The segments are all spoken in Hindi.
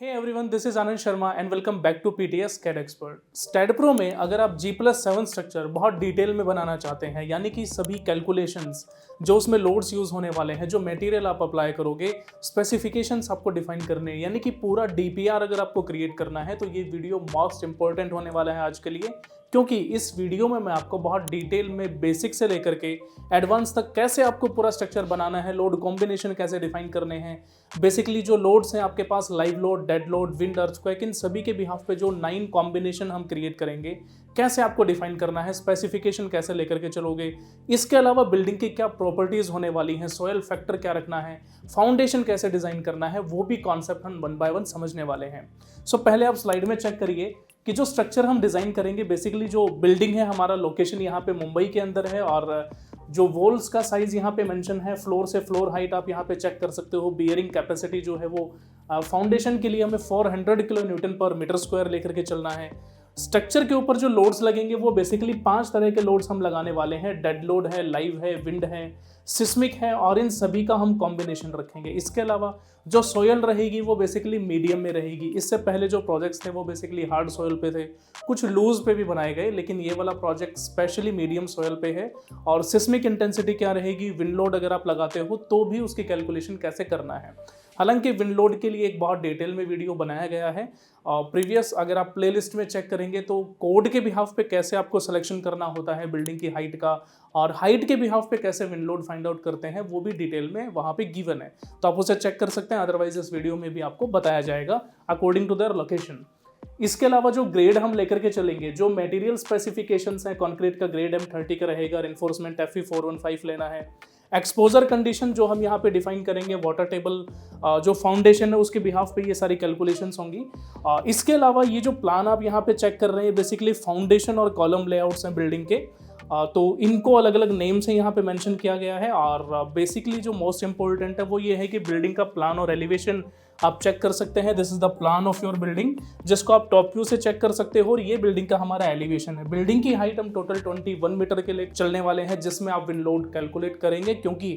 Hey everyone, this is Anand Sharma and welcome back to PTS CAD expert. STAAD Pro में अगर आप G+7 स्ट्रक्चर बहुत डिटेल में बनाना चाहते हैं, यानी कि सभी कैलकुलेशंस जो उसमें लोड्स यूज होने वाले हैं, जो मटेरियल आप अप्लाई करोगे, स्पेसिफिकेशंस आपको डिफाइन करने, यानी कि पूरा डीपीआर अगर आपको क्रिएट करना है, तो ये वीडियो मोस्ट इंपॉर्टेंट होने वाला है आज के लिए। क्योंकि इस वीडियो में मैं आपको बहुत डिटेल में बेसिक से लेकर के एडवांस तक कैसे आपको पूरा स्ट्रक्चर बनाना है, लोड कॉम्बिनेशन कैसे डिफाइन करने हैं, बेसिकली जो लोड्स हैं आपके पास, live load, dead load, wind, earthquake, इन सभी के बिहाफ पे जो 9 कॉम्बिनेशन हम क्रिएट करेंगे, कैसे आपको डिफाइन करना है, स्पेसिफिकेशन कैसे लेकर के चलोगे, इसके अलावा बिल्डिंग की क्या प्रॉपर्टीज होने वाली हैं, सोयल फैक्टर क्या रखना है, फाउंडेशन कैसे डिजाइन करना है, वो भी कॉन्सेप्ट हम 1 बाय 1 समझने वाले हैं। सो पहले आप स्लाइड में चेक करिए कि जो स्ट्रक्चर हम डिज़ाइन करेंगे, बेसिकली जो बिल्डिंग है, हमारा लोकेशन यहाँ पे मुंबई के अंदर है, और जो वॉल्स का साइज़ यहाँ पे मेंशन है, फ्लोर से फ्लोर हाइट आप यहाँ पे चेक कर सकते हो। बियरिंग कैपेसिटी जो है वो फाउंडेशन के लिए हमें 400 kilo newton per metre square लेकर के चलना है। स्ट्रक्चर के ऊपर जो लोड्स लगेंगे वो बेसिकली 5 तरह के लोड्स हम लगाने वाले हैं। डेड लोड है, लाइव है, विंड है, सिस्मिक है, और इन सभी का हम कॉम्बिनेशन रखेंगे। इसके अलावा जो सोयल रहेगी वो बेसिकली मीडियम में रहेगी। इससे पहले जो प्रोजेक्ट्स थे वो बेसिकली हार्ड सोयल पे थे, कुछ लूज पे भी बनाए गए, लेकिन ये वाला प्रोजेक्ट स्पेशली मीडियम सोयल पे है। और सिस्मिक इंटेंसिटी क्या रहेगी, विंड लोड अगर आप लगाते हो तो भी उसकी कैलकुलेशन कैसे करना है। हालांकि विंड लोड के लिए एक बहुत डिटेल में वीडियो बनाया गया है, और प्रीवियस अगर आप प्लेलिस्ट में चेक करेंगे तो कोड के बिहाफ पे कैसे आपको सिलेक्शन करना होता है बिल्डिंग की हाइट का, और हाइट के बिहाफ पे कैसे विंड लोड फाइंड आउट करते हैं, वो भी डिटेल में वहाँ पे गिवन है, तो आप उसे चेक कर सकते हैं। अदरवाइज इस वीडियो में भी आपको बताया जाएगा अकॉर्डिंग टू देयर लोकेशन। इसके अलावा जो ग्रेड हम लेकर के चलेंगे, जो मटेरियल स्पेसिफिकेशंस हैं, कंक्रीट का ग्रेड M30 का रहेगा, रेनफोर्समेंट FE415 लेना है। एक्सपोजर कंडीशन जो हम यहाँ पे डिफाइन करेंगे, वाटर टेबल जो फाउंडेशन है उसके बिहाफ पे ये सारी कैलकुलेशंस होंगी। इसके अलावा ये जो प्लान आप यहाँ पे चेक कर रहे हैं, बेसिकली फाउंडेशन और कॉलम लेआउट्स हैं बिल्डिंग के, तो इनको अलग अलग नेम से यहाँ पे मेंशन किया गया है। और बेसिकली जो मोस्ट इंपॉर्टेंट है वो ये है कि बिल्डिंग का प्लान और एलिवेशन आप चेक कर सकते हैं। This is the plan of your building, जिसको आप टॉप व्यू से चेक कर सकते हो, और ये बिल्डिंग का हमारा एलिवेशन है। बिल्डिंग की हाइट हम टोटल 21 मीटर के लिए चलने वाले हैं, जिसमें आप विंड लोड कैलकुलेट करेंगे, क्योंकि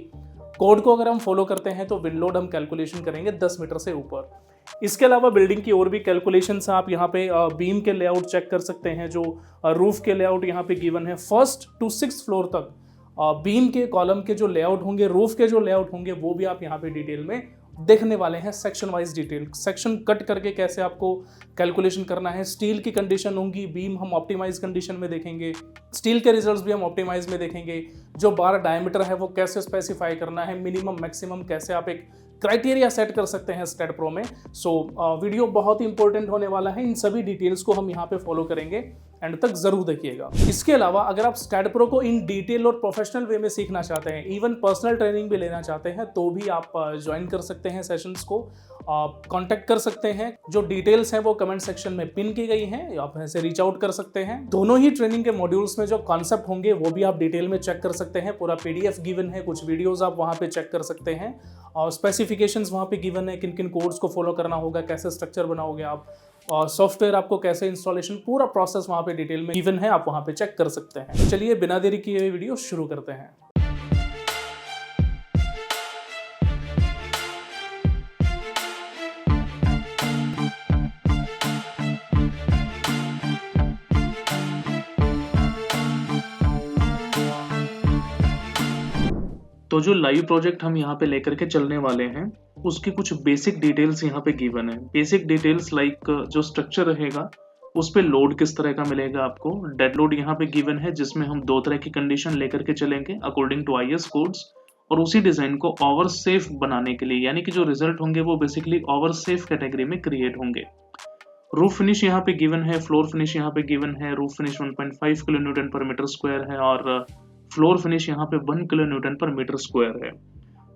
कोड को अगर हम फॉलो करते हैं तो विंड लोड हम कैलकुलेशन करेंगे 10 मीटर से ऊपर। इसके अलावा बिल्डिंग की और भी कैलकुलेशंस आप यहाँ पे बीम के लेआउट चेक कर सकते हैं, जो रूफ के लेआउट यहाँ पे गिवन है। 1st to 6th फ्लोर तक बीम के, कॉलम के जो लेआउट होंगे, रूफ के जो लेआउट होंगे, वो भी आप यहाँ पे डिटेल में देखने वाले हैं। Section wise detail, section cut करके कैसे आपको कैलकुलेशन करना है। स्टील की कंडीशन होंगी, बीम हम ऑप्टिमाइज कंडीशन में देखेंगे, स्टील के रिजल्ट्स भी हम ऑप्टिमाइज में देखेंगे। जो बार डायमीटर है वो कैसे स्पेसिफाई करना है, मिनिमम मैक्सिमम कैसे आप एक क्राइटेरिया सेट कर सकते हैं स्टैडप्रो में। सो वीडियो बहुत ही इंपॉर्टेंट होने वाला है, इन सभी डिटेल्स को हम यहाँ पे फॉलो करेंगे, एंड तक जरूर देखिएगा। इसके अलावा अगर आप स्टैडप्रो को इन डिटेल और प्रोफेशनल वे में सीखना चाहते हैं, इवन पर्सनल ट्रेनिंग भी लेना चाहते हैं, तो भी आप ज्वाइन कर सकते हैं सेशंस को, कांटेक्ट कर सकते हैं। जो डिटेल्स हैं वो कमेंट सेक्शन में पिन की गई हैं, आप ऐसे रीच आउट कर सकते हैं। दोनों ही ट्रेनिंग के मॉड्यूल्स में जो कॉन्सेप्ट होंगे वो भी आप डिटेल में चेक कर सकते हैं। पूरा PDF गिवन है, कुछ वीडियोस आप वहाँ पे चेक कर सकते हैं, और स्पेसिफिकेशंस वहाँ पे गिवन है, किन किन कोड्स को फॉलो करना होगा, कैसे स्ट्रक्चर बनाओगे आप, और सॉफ्टवेयर आपको कैसे इंस्टॉलेशन, पूरा प्रोसेस वहाँ पे डिटेल में गिवन है, आप वहाँ पे चेक कर सकते हैं। चलिए बिना देरी किए हुए वीडियो शुरू करते हैं। तो जो लाइव प्रोजेक्ट हम यहाँ पे लेकर के चलने वाले हैं, उसकी कुछ बेसिक डिटेल्स यहाँ पे गिवन है। बेसिक डिटेल्स लाइक जो स्ट्रक्चर रहेगा उस पे लोड किस तरह का मिलेगा आपको। डेड लोड यहाँ पे गिवन है, जिसमें हम 2 तरह की कंडीशन लेकर के चलेंगे अकॉर्डिंग टू IS कोड्स, और उसी डिजाइन को ओवर सेफ बनाने के लिए, यानी कि जो रिजल्ट होंगे वो बेसिकली ओवर सेफ कैटेगरी में क्रिएट होंगे। रूफ फिनिश यहाँ पे गिवन है, फ्लोर फिनिश यहाँ पे गिवन है। Roof finish 1.5 kilo newton per metre square है, और फ्लोर फिनिश यहाँ पे 1 kilo newton per metre square है।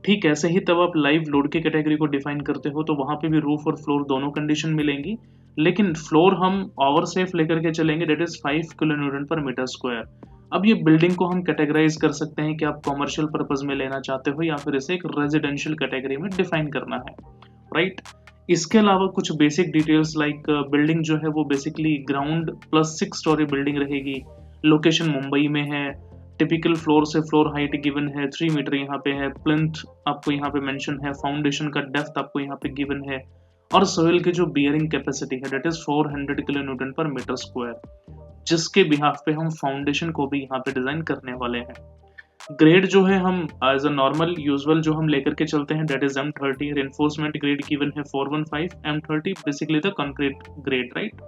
ठीक ऐसे ही तब आप लाइव लोड की कैटेगरी को डिफाइन करते हो तो वहां पे भी रूफ और फ्लोर दोनों कंडीशन मिलेंगी, लेकिन फ्लोर हम ओवर सेफ लेकर के चलेंगे, date is 5 kilo newton per metre square. अब ये बिल्डिंग को हम कैटेगराइज कर सकते हैं कि आप कॉमर्शियल पर्पज में लेना चाहते हो या फिर इसे एक रेजिडेंशियल कैटेगरी में डिफाइन करना है, राइट। इसके अलावा कुछ बेसिक डिटेल्स लाइक बिल्डिंग जो है वो basically ground plus 6 story building रहेगी। लोकेशन मुंबई में है। टिपिकल फ्लोर से फ्लोर हाइट गिवन है 3 मीटर यहाँ पे है। प्लिंथ आपको यहाँ पे मेंशन है। फाउंडेशन का डेप्थ आपको यहाँ पे गिवन है। और सोइल की जो बियरिंग कैपेसिटी है date is 400 kilo newton per metre square, जिसके बिहाफ पे हम फाउंडेशन को भी यहाँ पे डिजाइन करने वाले हैं। ग्रेड जो है हम एज अ नॉर्मल यूजुअल जो हम लेकर के चलते हैं that is M30। Reinforcement grade given है 415। M30 basically the concrete grade, right.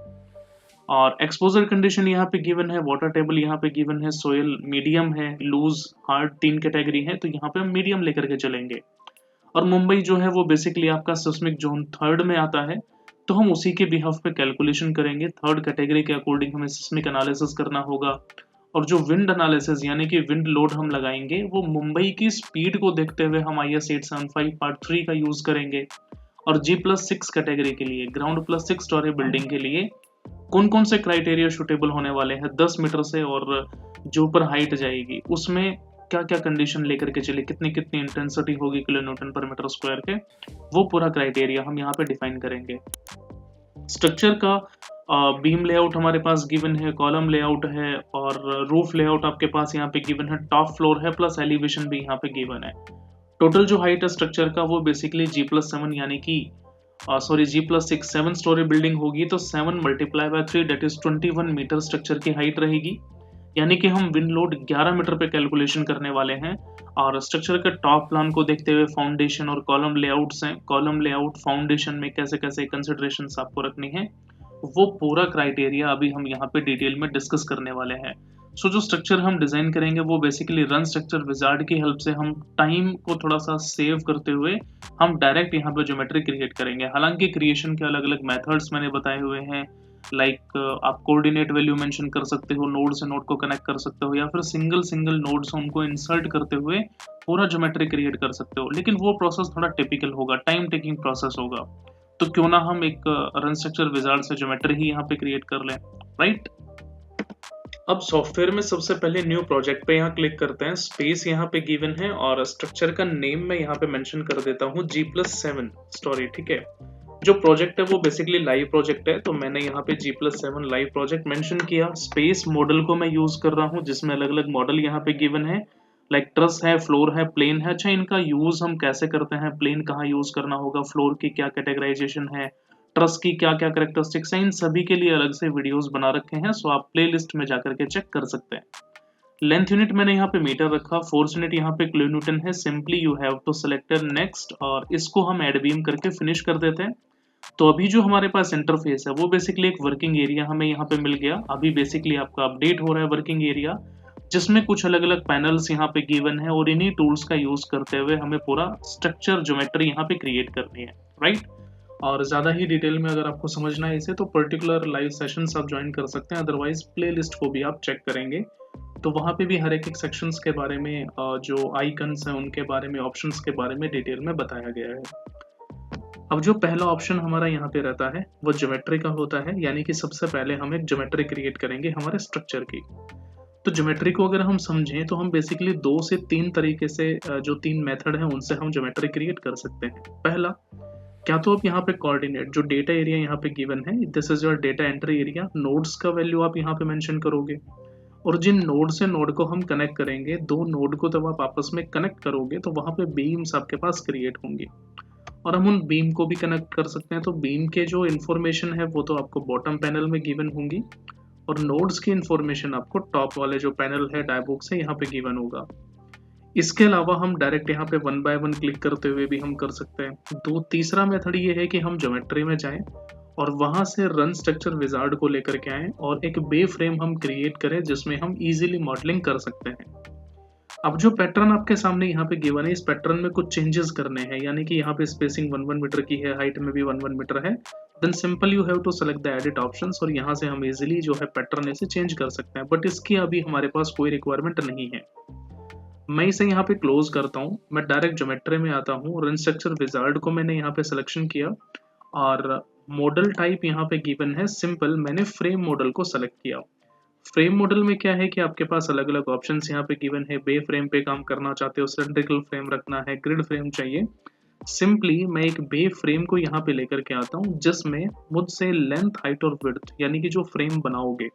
और एक्सपोजर कंडीशन यहाँ पे गिवन है, वाटर टेबल यहाँ पे गिवन है, सोयल मीडियम है, लूज हार्ड 3 कैटेगरी है, तो यहाँ पे हम मीडियम लेकर के चलेंगे। और मुंबई जो है वो बेसिकली आपका सिस्मिक जोन 3rd में आता है, तो हम उसी के बिहाफ पे कैलकुलेशन करेंगे। 3rd कैटेगरी के अकॉर्डिंग हमें सिस्मिक एनालिसिस करना होगा। और जो विंड एनालिसिस यानी कि विंड लोड हम लगाएंगे वो मुंबई की स्पीड को देखते हुए हम IS 875 पार्ट 3 का यूज करेंगे। और G+6 कैटेगरी के लिए, ग्राउंड प्लस 6 स्टोरी बिल्डिंग के लिए कौन कौन से क्राइटेरिया सूटेबल होने वाले हैं 10 मीटर से, और जो ऊपर हाइट जाएगी उसमें क्या क्या कंडीशन लेकर के चले, कितनी कितनी इंटेंसिटी होगी kilo newton per metre square के, वो पूरा क्राइटेरिया हम यहाँ पे डिफाइन करेंगे। स्ट्रक्चर का बीम लेआउट हमारे पास गिवन है, कॉलम लेआउट है, और रूफ लेआउट आपके पास यहाँ पे गिवन है, टॉप फ्लोर है, प्लस एलिवेशन भी यहाँ पे गिवन है। टोटल जो हाइट है स्ट्रक्चर का वो बेसिकली G+7 यानी कि G+6 7 स्टोरी बिल्डिंग होगी, तो 7 × 3 डेट इज 21 मीटर स्ट्रक्चर की हाइट रहेगी। यानी कि हम विंड लोड 11 मीटर पे कैलकुलेशन करने वाले हैं। और स्ट्रक्चर के टॉप प्लान को देखते हुए फाउंडेशन और कॉलम लेआउट्स हैं, कॉलम लेआउट फाउंडेशन में कैसे कैसे कंसिडरेशंस आपको रखनी है, वो पूरा क्राइटेरिया अभी हम यहाँ पे डिटेल में डिस्कस करने वाले हैं। सो जो स्ट्रक्चर हम डिजाइन करेंगे वो बेसिकली रन स्ट्रक्चर विजार्ड की हेल्प से हम टाइम को थोड़ा सा सेव करते हुए हम डायरेक्ट यहाँ पे ज्योमेट्री क्रिएट करेंगे। हालांकि क्रिएशन के अलग अलग मेथड्स मैंने बताए हुए हैं, लाइक आप कोऑर्डिनेट वैल्यू मेंशन कर सकते हो, नोड से नोड को कनेक्ट कर सकते हो, या फिर सिंगल सिंगल नोड से उनको इंसर्ट करते हुए पूरा ज्योमेट्री क्रिएट कर सकते हो। लेकिन वो प्रोसेस थोड़ा टिपिकल होगा, टाइम टेकिंग प्रोसेस होगा, तो क्यों ना हम एक रन स्ट्रक्चर विजार्ड से ज्योमेट्री ही यहाँ पे क्रिएट कर लें, राइट। अब सॉफ्टवेयर में सबसे पहले न्यू प्रोजेक्ट पे यहाँ क्लिक करते हैं। स्पेस यहाँ पे गिवन है और स्ट्रक्चर का नेम मैं यहाँ पे मेंशन कर देता हूँ G+7 स्टोरी, ठीक है। जो प्रोजेक्ट है वो बेसिकली लाइव प्रोजेक्ट है, तो मैंने यहाँ पे G+7 लाइव प्रोजेक्ट मेंशन किया। स्पेस मॉडल को मैं यूज कर रहा हूँ जिसमें अलग अलग मॉडल यहाँ पे गिवन है, लाइक ट्रस है, फ्लोर है, प्लेन है। अच्छा, इनका यूज हम कैसे करते हैं, प्लेन कहाँ यूज करना होगा, फ्लोर की क्या कैटेगराइजेशन है, ट्रस की क्या क्या कैरेक्टरिस्टिक्स हैं, इन सभी के लिए अलग से वीडियोस बना रखे हैं, सो आप प्लेलिस्ट में जाकर के चेक कर सकते हैं। लेंथ यूनिट मैंने यहाँ पे मीटर रखा, फोर्स यूनिट यहाँ पे किलो न्यूटन है। Simply you have to select next, और इसको हम एड बीम करके फिनिश कर देते हैं। तो अभी जो हमारे पास इंटरफेस है वो बेसिकली एक वर्किंग एरिया हमें यहाँ पे मिल गया। अभी बेसिकली आपका अपडेट हो रहा है वर्किंग एरिया, जिसमें कुछ अलग अलग पैनल्स यहाँ पे गिवन है, और इन्हीं टूल्स का यूज करते हुए हमें पूरा स्ट्रक्चर ज्योमेट्री यहाँ पे क्रिएट करनी है, राइट। और ज़्यादा ही डिटेल में अगर आपको समझना है इसे, तो पर्टिकुलर लाइव सेशंस आप ज्वाइन कर सकते हैं, अदरवाइज प्लेलिस्ट को भी आप चेक करेंगे तो वहाँ पे भी हर एक सेक्शंस के बारे में, जो आइकन्स हैं उनके बारे में, ऑप्शंस के बारे में डिटेल में बताया गया है। अब जो पहला ऑप्शन हमारा यहाँ पे रहता है वो ज्योमेट्री का होता है, यानी कि सबसे पहले हम एक ज्योमेट्री क्रिएट करेंगे हमारे स्ट्रक्चर की। तो ज्योमेट्री को अगर हम समझें तो हम बेसिकली 2 से 3 तरीके से, जो 3 मेथड हैं उनसे हम ज्योमेट्री क्रिएट कर सकते हैं। पहला, क्या तो आप यहाँ पे कोऑर्डिनेट, जो डेटा एरिया यहाँ पे गिवन है, this is your data entry area, nodes का वैल्यू आप यहाँ पे मेंशन करोगे, और जिन नोड से नोड को हम कनेक्ट करेंगे, 2 नोड को जब आप आपस में कनेक्ट करोगे तो वहाँ पे बीम्स आपके पास क्रिएट होंगी, और हम उन बीम को भी कनेक्ट कर सकते हैं। तो बीम के जो इन्फॉर्मेशन है वो तो आपको बॉटम पैनल में गिवन होंगी, और नोड्स की इन्फॉर्मेशन आपको टॉप वाले जो पैनल है डायबुक से यहाँ पे गिवन होगा। इसके अलावा हम डायरेक्ट यहाँ पे 1 बाय 1 क्लिक करते हुए भी हम कर सकते हैं। तीसरा मेथड ये है कि हम ज्योमेट्री में जाएं और वहां से रन स्ट्रक्चर विजार्ड को लेकर के आएं और एक बे फ्रेम हम क्रिएट करें जिसमें हम इजीली मॉडलिंग कर सकते हैं। अब जो पैटर्न आपके सामने यहाँ पे गिवन है, इस पैटर्न में कुछ चेंजेस करने हैं, यानी कि यहाँ पे स्पेसिंग 1 मीटर की है, हाइट में भी 1 मीटर है। Then simple you have to select the edit options, और यहाँ से हम इजीली जो है पैटर्न ऐसे चेंज कर सकते हैं, बट इसकी अभी हमारे पास कोई रिक्वायरमेंट नहीं है। मैं इसे यहाँ पे क्लोज करता हूँ, मैं डायरेक्ट ज्योमेट्री में आता हूँ। रन स्ट्रक्चर विजार्ड को मैंने यहाँ पे सिलेक्शन किया, और मॉडल टाइप यहाँ पे गिवन है सिंपल, मैंने फ्रेम मॉडल को सेलेक्ट किया। फ्रेम मॉडल में क्या है कि आपके पास अलग अलग ऑप्शंस यहाँ पे गिवन है। बे फ्रेम पे काम करना चाहते हो, सिलेंड्रिकल फ्रेम रखना है, ग्रिड फ्रेम चाहिए। सिंपली मैं एक बे फ्रेम को यहाँ पे लेकर के आता हूँ, जिसमें मुझसे लेंथ, हाइट और विड्थ, यानी कि जो फ्रेम बनाओगे,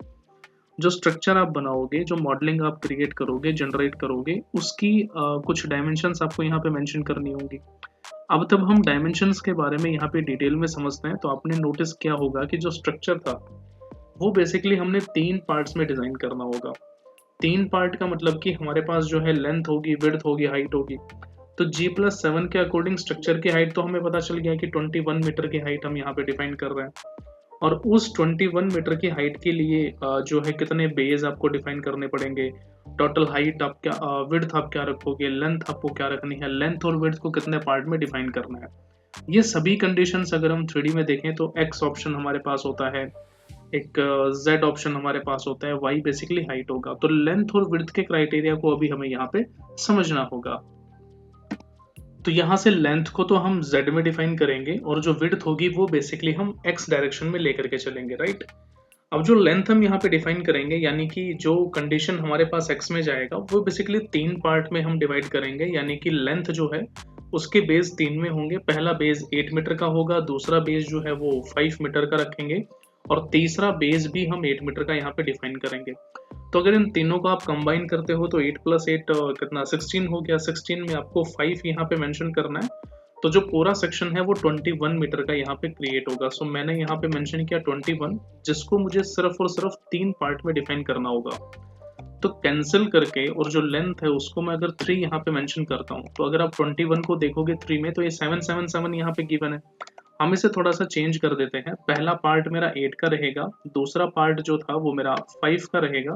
जो स्ट्रक्चर आप बनाओगे, जो मॉडलिंग आप क्रिएट करोगे, जनरेट करोगे, उसकी कुछ डायमेंशंस आपको यहाँ पे मेंशन करनी होंगी। अब तब हम डायमेंशंस के बारे में यहाँ पे डिटेल में समझते हैं। तो आपने नोटिस किया होगा कि जो स्ट्रक्चर था वो बेसिकली हमने 3 पार्ट्स में डिज़ाइन करना होगा। 3 पार्ट का मतलब कि हमारे पास जो है लेंथ होगी, विड्थ होगी, हाइट होगी। तो G+7 के अकॉर्डिंग स्ट्रक्चर की हाइट तो हमें पता चल गया कि 21 मीटर की हाइट हम यहाँ पे डिफाइन कर रहे हैं। और उस 21 मीटर की हाइट के लिए जो है कितने बेस आपको डिफाइन करने पड़ेंगे, टोटल हाइट आप क्या, विड्थ आप क्या रखोगे, लेंथ आपको क्या रखनी है, लेंथ और विड्थ को कितने पार्ट में डिफाइन करना है। ये सभी कंडीशंस अगर हम 3D में देखें तो एक्स ऑप्शन हमारे पास होता है, एक जेड ऑप्शन हमारे पास होता है, वाई बेसिकली हाइट होगा। तो लेंथ और विड्थ के क्राइटेरिया को अभी हमें यहाँ पे समझना होगा। तो यहाँ से लेंथ को तो हम z में डिफाइन करेंगे और जो विड्थ होगी वो बेसिकली हम x डायरेक्शन में लेकर के चलेंगे, राइट। अब जो लेंथ हम यहाँ पे डिफाइन करेंगे, यानी कि जो कंडीशन हमारे पास x में जाएगा वो बेसिकली 3 पार्ट में हम डिवाइड करेंगे। यानी कि लेंथ जो है उसके बेस 3 में होंगे। पहला बेस 8 मीटर का होगा, दूसरा बेस जो है वो 5 मीटर का रखेंगे और तीसरा बेस भी हम 8 मीटर का यहाँ पे डिफाइन करेंगे। तो अगर इन तीनों को आप कंबाइन करते हो तो 8 + 8 कितना 16 हो गया। 16 में आपको 5 यहाँ पे मेंशन करना है। तो जो पूरा सेक्शन है वो 21 मीटर का यहाँ पे क्रिएट होगा। सो मैंने यहाँ पे मेंशन किया 21, जिसको मुझे सिर्फ और सिर्फ 3 पार्ट में डिफाइन करना होगा। तो कैंसिल करके और जो लेंथ है उसको मैं अगर 3 यहाँ पे मेंशन करता हूँ, तो अगर आप 21 को देखोगे 3 में तो ये 777 यहाँ पे गिवन है। हम इसे थोड़ा सा चेंज कर देते हैं। पहला पार्ट मेरा 8 का रहेगा, दूसरा पार्ट जो था वो मेरा 5 का रहेगा।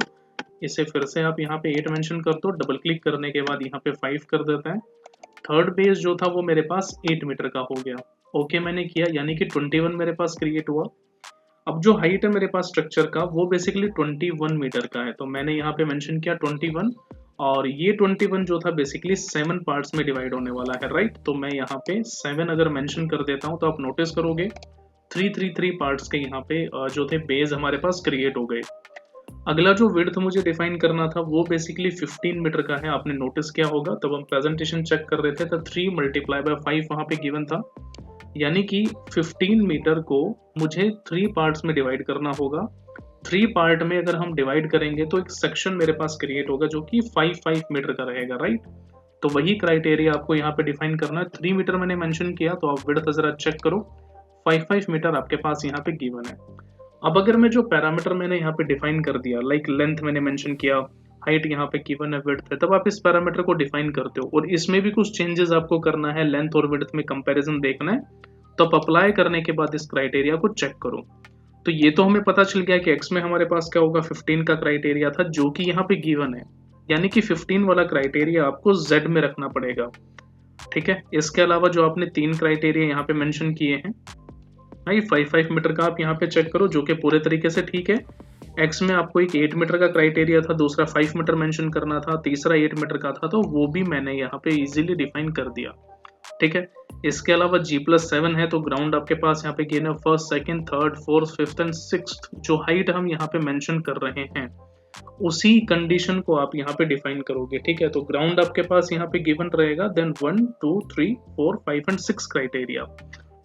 इसे फिर से आप यहाँ पे 8 मेंशन कर दो, डबल क्लिक करने के बाद यहाँ पे 5 कर देते हैं। थर्ड बेस जो था वो मेरे पास 8 मीटर का हो गया। ओके मैंने किया, यानी कि 21 मेरे पास क्रिएट हुआ। अब जो हाइट है मेरे पास स्ट्रक्चर का वो बेसिकली 21 मीटर का है। तो मैंने यहाँ पे मेंशन किया 21 और ये 21 जो था बेसिकली 7 पार्ट्स में डिवाइड होने वाला है, राइट। तो मैं यहाँ पे 7 अगर मेंशन कर देता हूँ तो आप नोटिस करोगे 3 पार्ट्स के यहाँ पे जो थे बेस हमारे पास क्रिएट हो गए। अगला जो विड्थ मुझे डिफाइन करना था वो बेसिकली 15 मीटर का है। आपने नोटिस किया होगा तब हम प्रेजेंटेशन चेक कर रहे थे तो 3 × 5 वहाँ पे गिवन था। यानी कि 15 मीटर को मुझे 3 पार्ट्स में डिवाइड करना होगा। 3 पार्ट में अगर हम डिवाइड करेंगे तो एक सेक्शन मेरे पास क्रिएट होगा जो कि 5 मीटर का रहेगा, राइट। तो वही क्राइटेरिया आपको यहाँ पे डिफाइन करना है। 3 मीटर मैंने मेंशन किया तो आप विड्थ जरा चेक करो, 5 मीटर आपके पास यहाँ पे गिवन है। अब अगर मैं जो पैरामीटर मैंने यहाँ पे डिफाइन कर दिया, लाइक लेंथ मैंने मेंशन किया, हाइट यहाँ पे गिवन है, विड्थ है, तब आप इस पैरामीटर को डिफाइन करते हो और इसमें भी कुछ चेंजेस आपको करना है, लेंथ और विड्थ में कंपैरिजन देखना है। तो आप अप्लाई करने के बाद इस क्राइटेरिया को चेक करो। तो ये तो हमें पता चल गया कि एक्स में हमारे पास क्या होगा, 15 का क्राइटेरिया था जो कि यहाँ पे गिवन है। यानी कि 15 वाला क्राइटेरिया आपको जेड में रखना पड़ेगा, ठीक है। इसके अलावा जो आपने 3 क्राइटेरिया यहाँ पे मेंशन किए हैं, 5 मीटर का आप यहाँ पे चेक करो जो कि पूरे तरीके से ठीक है। एक्स में आपको एक 8 मीटर का क्राइटेरिया था, दूसरा 5 मीटर मेंशन करना था, तीसरा 8 मीटर का था, तो वो भी मैंने यहाँ पे इजीली डिफाइन कर दिया, ठीक है। इसके अलावा G+7 है तो ग्राउंड आपके पास यहाँ पे गिवन है, first, second, third, fourth, fifth and sixth. जो हाइट हम यहाँ पे मेंशन कर रहे हैं उसी कंडीशन को आप यहाँ पे डिफाइन करोगे, ठीक है। तो ग्राउंड आपके पास यहाँ पे गिवन रहेगा, देन 1 2 3 4 5 एंड 6 क्राइटेरिया,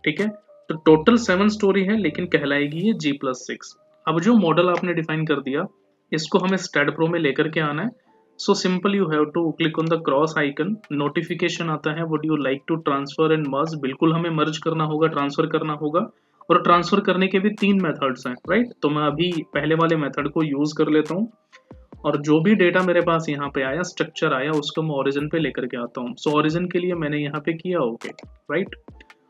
ठीक है। तो टोटल 7 स्टोरी है लेकिन कहलाएगी ये G+6। अब जो मॉडल आपने डिफाइन कर दिया इसको हमें स्टैड प्रो में लेकर के आना है। So simple you have to click on the cross icon, notification आता है would you like to transfer and merge. बिल्कुल हमें मर्ज करना होगा, ट्रांसफर करना होगा और ट्रांसफर करने के भी 3 मेथड्स हैं, राइट। तो मैं अभी पहले वाले मेथड को यूज कर लेता हूँ और जो भी डेटा मेरे पास यहाँ पे आया, स्ट्रक्चर आया, उसको मैं ओरिजिन पे लेकर के आता हूँ। सो ओरिजिन के लिए मैंने यहाँ पे किया ओके, राइट।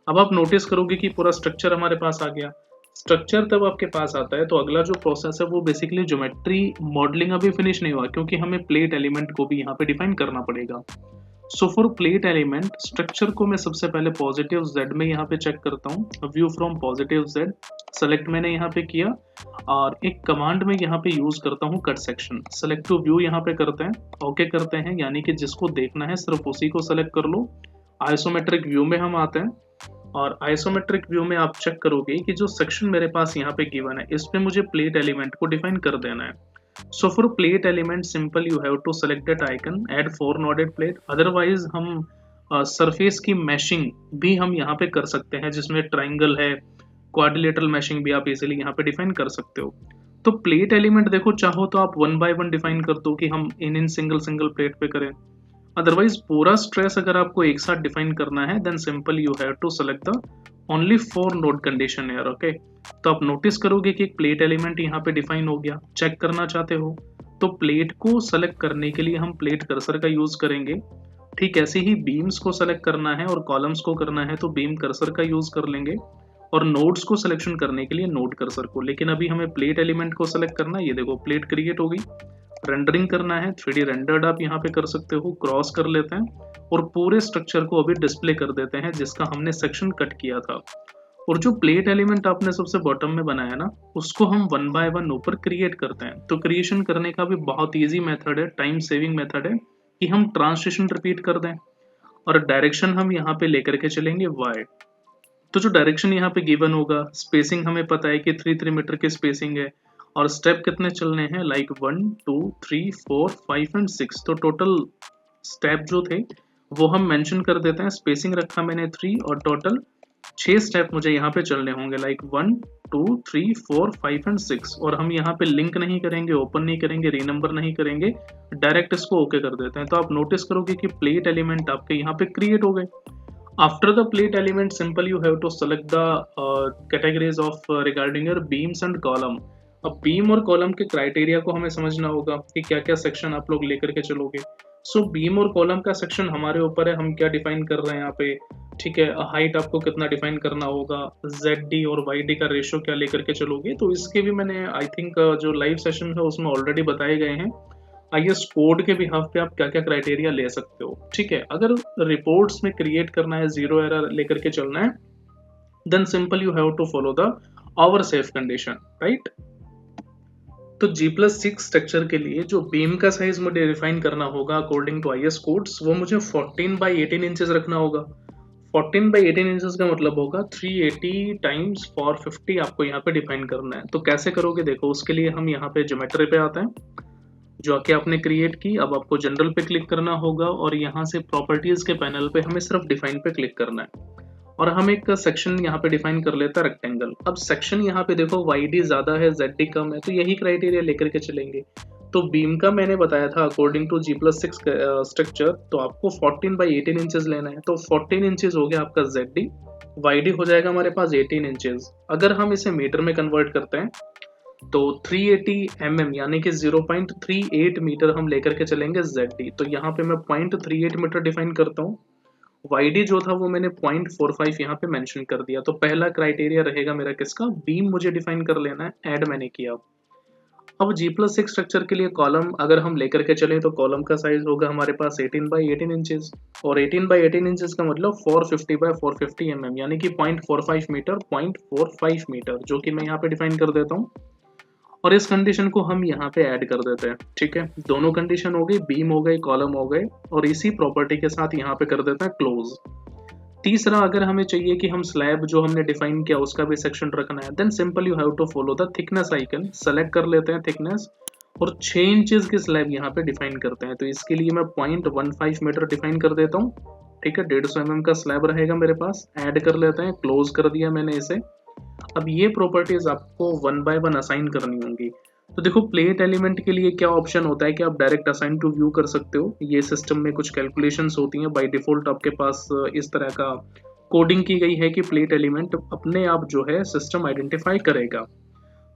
अब आप नोटिस करोगे कि पूरा स्ट्रक्चर हमारे पास आ गया। स्ट्रक्चर तब आपके पास आता है तो अगला जो प्रोसेस है वो बेसिकली ज्योमेट्री मॉडलिंग अभी फिनिश नहीं हुआ क्योंकि हमें प्लेट एलिमेंट को भी यहाँ पे डिफाइन करना पड़ेगा। सो फॉर प्लेट एलिमेंट स्ट्रक्चर को मैं सबसे पहले पॉजिटिव जेड में यहाँ पे चेक करता हूँ, view from positive Z, select मैंने यहाँ पे किया और एक कमांड में यहाँ पे यूज करता हूँ cut section. Select to view यहाँ पे करते हैं, ओके करते हैं, यानी कि जिसको देखना है सिर्फ उसी को सेलेक्ट कर लो। आइसोमेट्रिक व्यू में हम आते हैं और आइसोमेट्रिक व्यू में आप चेक करोगे कि जो सेक्शन मेरे पास यहाँ पे गिवन है इस पे मुझे प्लेट एलिमेंट को डिफाइन कर देना है। So for plate element simple you have to select that icon, add 4 noded plate. Otherwise हम सरफेस की मैशिंग भी हम यहाँ पे कर सकते हैं, जिसमें ट्राइंगल है, क्वाड्रिलेटरल मैशिंग भी आप इजीली यहाँ पे डिफाइन कर सकते हो। तो प्लेट एलिमेंट देखो, चाहो तो आप 1 by 1 डिफाइन कर दो कि हम इन सिंगल प्लेट पे करें। अदरवाइज पूरा स्ट्रेस अगर आपको एक साथ डिफाइन करना है then simple you have to select the only 4 node condition air. Okay, तो आप नोटिस करोगे कि एक प्लेट एलिमेंट यहाँ पे डिफाइन हो गया। चेक करना चाहते हो तो प्लेट को सेलेक्ट करने के लिए हम प्लेट कर्सर का यूज करेंगे। ठीक ऐसे ही बीम्स को सेलेक्ट करना है और कॉलम्स को करना है तो बीम कर्सर का यूज कर लेंगे, और नोड्स को सिलेक्शन करने के लिए नोड कर्सर को। लेकिन अभी हमें प्लेट एलिमेंट को सेलेक्ट करना है। ये देखो प्लेट क्रिएट हो गई। रेंडरिंग करना है, 3D रेंडर्ड आप यहाँ पे कर सकते हो। क्रॉस कर लेते हैं और पूरे स्ट्रक्चर को अभी डिस्प्ले कर देते हैं जिसका हमने सेक्शन कट किया था। और जो प्लेट एलिमेंट आपने सबसे बॉटम में बनाया ना, उसको हम 1 बाय 1 ऊपर क्रिएट करते हैं। तो क्रिएशन करने का भी बहुत ईजी मेथड है, टाइम सेविंग मेथड है कि हम ट्रांसलेशन रिपीट कर दें और डायरेक्शन हम यहाँ पे लेकर के चलेंगे वाई। तो जो डायरेक्शन यहाँ पे गिवन होगा, स्पेसिंग हमें पता है कि 3 मीटर की स्पेसिंग है, और स्टेप कितने चलने हैं, लाइक 1 2 3 4 5 एंड 6। तो टोटल स्टेप जो थे वो हम मेंशन कर देते हैं। स्पेसिंग रखा मैंने 3 और टोटल 6 स्टेप मुझे यहाँ पे चलने होंगे, लाइक 1 2 3 4 5 एंड 6। और हम यहाँ पे लिंक नहीं करेंगे, ओपन नहीं करेंगे, रीनंबर नहीं करेंगे, डायरेक्ट इसको ओके कर देते हैं। तो आप नोटिस करोगे कि प्लेट एलिमेंट आपके यहाँ पे क्रिएट हो गए। After the plate element, simple you have to select the categories of regarding your beams and column. अब बीम और कॉलम के क्राइटेरिया को हमें समझना होगा कि क्या क्या सेक्शन आप लोग लेकर के चलोगे। सो बीम और कॉलम का सेक्शन हमारे ऊपर है, हम क्या डिफाइन कर रहे हैं यहाँ पे। ठीक है, हाइट आपको कितना डिफाइन करना होगा, ZD और YD का रेशियो क्या लेकर के चलोगे। तो इसके भी मैंने आई थिंक जो लाइव सेशन है उसमें ऑलरेडी बताए गए हैं। IS कोड के बिहाफ पे आप क्या क्या क्राइटेरिया ले सकते हो। ठीक है, अगर रिपोर्ट्स में क्रिएट करना है, 0 एरर लेकर के चलना है, then simple you have to follow the our safe condition, right. तो G+6 स्ट्रक्चर के लिए जो बीम का साइज मुझे डिफाइन करना होगा अकॉर्डिंग टू IS कोड्स, वो मुझे 14 बाई 18 इंचेस रखना होगा। 14 बाई 18 इंचेस का मतलब होगा 380 टाइम्स 450 आपको यहाँ पे डिफाइन करना है। तो कैसे करोगे देखो, उसके लिए हम यहाँ पे ज्योमेट्री पे आते हैं जो आके आपने क्रिएट की। अब आपको जनरल पे क्लिक करना होगा और यहाँ से प्रॉपर्टीज के पैनल पे हमें सिर्फ डिफाइन पे क्लिक करना है, और हम एक सेक्शन यहाँ पे डिफाइन कर लेता है रेक्टेंगल। अब सेक्शन यहाँ पे देखो YD ज्यादा है, ZD कम है, तो यही क्राइटेरिया लेकर के चलेंगे। तो बीम का मैंने बताया था अकॉर्डिंग टू G+6 स्ट्रक्चर, तो आपको 14 बाई 18 इंचेस लेना है। तो 14 इंचेस हो गया आपका ZD, YD हो जाएगा हमारे पास 18 इंचेस। अगर हम इसे मीटर में कन्वर्ट करते हैं तो 380 mm यानी कि 0.38 मीटर हम लेकर के चलेंगे ZD। तो यहाँ पे मैं 0.38 मीटर डिफाइन करता हूँ। YD जो था वो मैंने 0.45 यहाँ पे मेंशन कर दिया। तो पहला क्राइटेरिया रहेगा मेरा किसका, बीम मुझे डिफाइन कर लेना है, ऐड मैंने किया। अब G+6 स्ट्रक्चर के लिए कॉलम अगर हम लेकर के चलें तो कॉलम का साइज होगा हमारे पास 18 बाई 18 इंचेस, और 18 बाई 18 इंचेस का मतलब 450 बाई 450 mm यानी कि 0.45 मीटर, 0.45 मीटर, जो कि मैं यहाँ पे डिफाइन कर देता हूँ। और इस कंडीशन को हम यहाँ पे ऐड कर देते हैं। ठीक है, दोनों कंडीशन हो गई, बीम हो गए, कॉलम हो गए, और इसी प्रॉपर्टी के साथ यहाँ पे कर देते हैं क्लोज। तीसरा, अगर हमें चाहिए कि हम स्लैब जो हमने डिफाइन किया उसका भी सेक्शन रखना है, then simple you have to follow the thickness icon. Select कर लेते हैं थिकनेस और 6 इंचेस की स्लैब यहाँ पे डिफाइन करते हैं। तो इसके लिए मैं 0.15 मीटर डिफाइन कर देता हूँ। ठीक है, 150 mm का स्लैब रहेगा मेरे पास। ऐड कर लेते हैं, क्लोज कर दिया मैंने इसे। अब ये प्रॉपर्टीज आपको 1 बाय 1 असाइन करनी होंगी। तो देखो प्लेट एलिमेंट के लिए क्या ऑप्शन होता है कि आप डायरेक्ट असाइन टू व्यू कर सकते हो। ये सिस्टम में कुछ कैलकुलेशंस होती हैं, बाय डिफॉल्ट आपके पास इस तरह का कोडिंग की गई है कि प्लेट एलिमेंट अपने आप जो है सिस्टम आइडेंटिफाई करेगा।